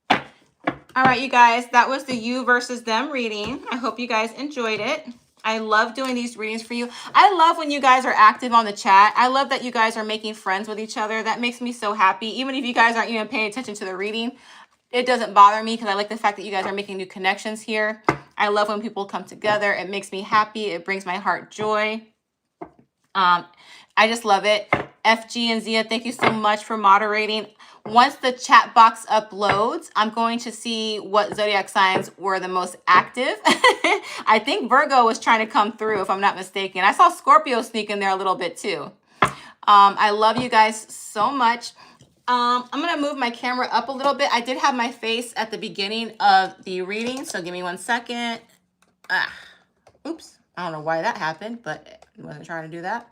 All right, you guys, that was the you versus them reading. I hope you guys enjoyed it. I love doing these readings for you. I love when you guys are active on the chat. I love that you guys are making friends with each other. That makes me so happy. Even if you guys aren't even paying attention to the reading, it doesn't bother me because I like the fact that you guys are making new connections here. I love when people come together. It makes me happy. It brings my heart joy. I just love it. FG and Zia, thank you so much for moderating. Once the chat box uploads, I'm going to see what zodiac signs were the most active. I think Virgo was trying to come through, if I'm not mistaken. I saw Scorpio sneak in there a little bit too. I love you guys so much. I'm going to move my camera up a little bit. I did have my face at the beginning of the reading, so give me 1 second. Oops. I don't know why that happened, but I wasn't trying to do that.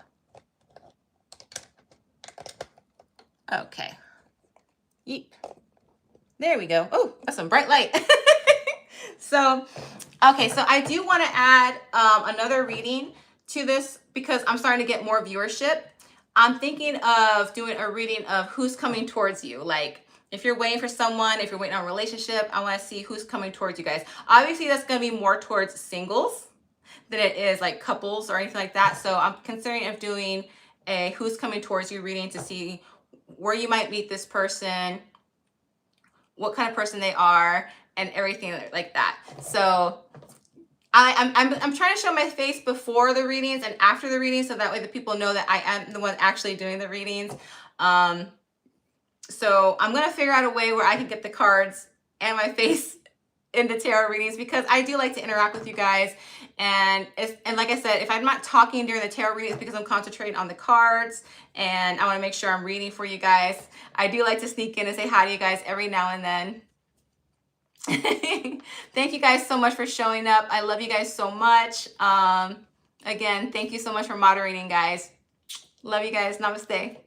Okay. Yeet. There we go. Oh, that's some bright light. So, okay, so I do want to add another reading to this because I'm starting to get more viewership. I'm thinking of doing a reading of who's coming towards you. Like, if you're waiting for someone, if you're waiting on a relationship, I want to see who's coming towards you guys. Obviously, that's going to be more towards singles than it is like couples or anything like that. So I'm considering of doing a who's coming towards you reading to see where you might meet this person, what kind of person they are, and everything like that. So I'm trying to show my face before the readings and after the readings, so that way the people know that I am the one actually doing the readings. So I'm gonna figure out a way where I can get the cards and my face in the tarot readings because I do like to interact with you guys. And like I said, if I'm not talking during the tarot readings because I'm concentrating on the cards and I want to make sure I'm reading for you guys. I do like to sneak in and say hi to you guys every now and then. Thank you guys so much for showing up. I love you guys so much. Again, thank you so much for moderating, guys. Love you guys. Namaste.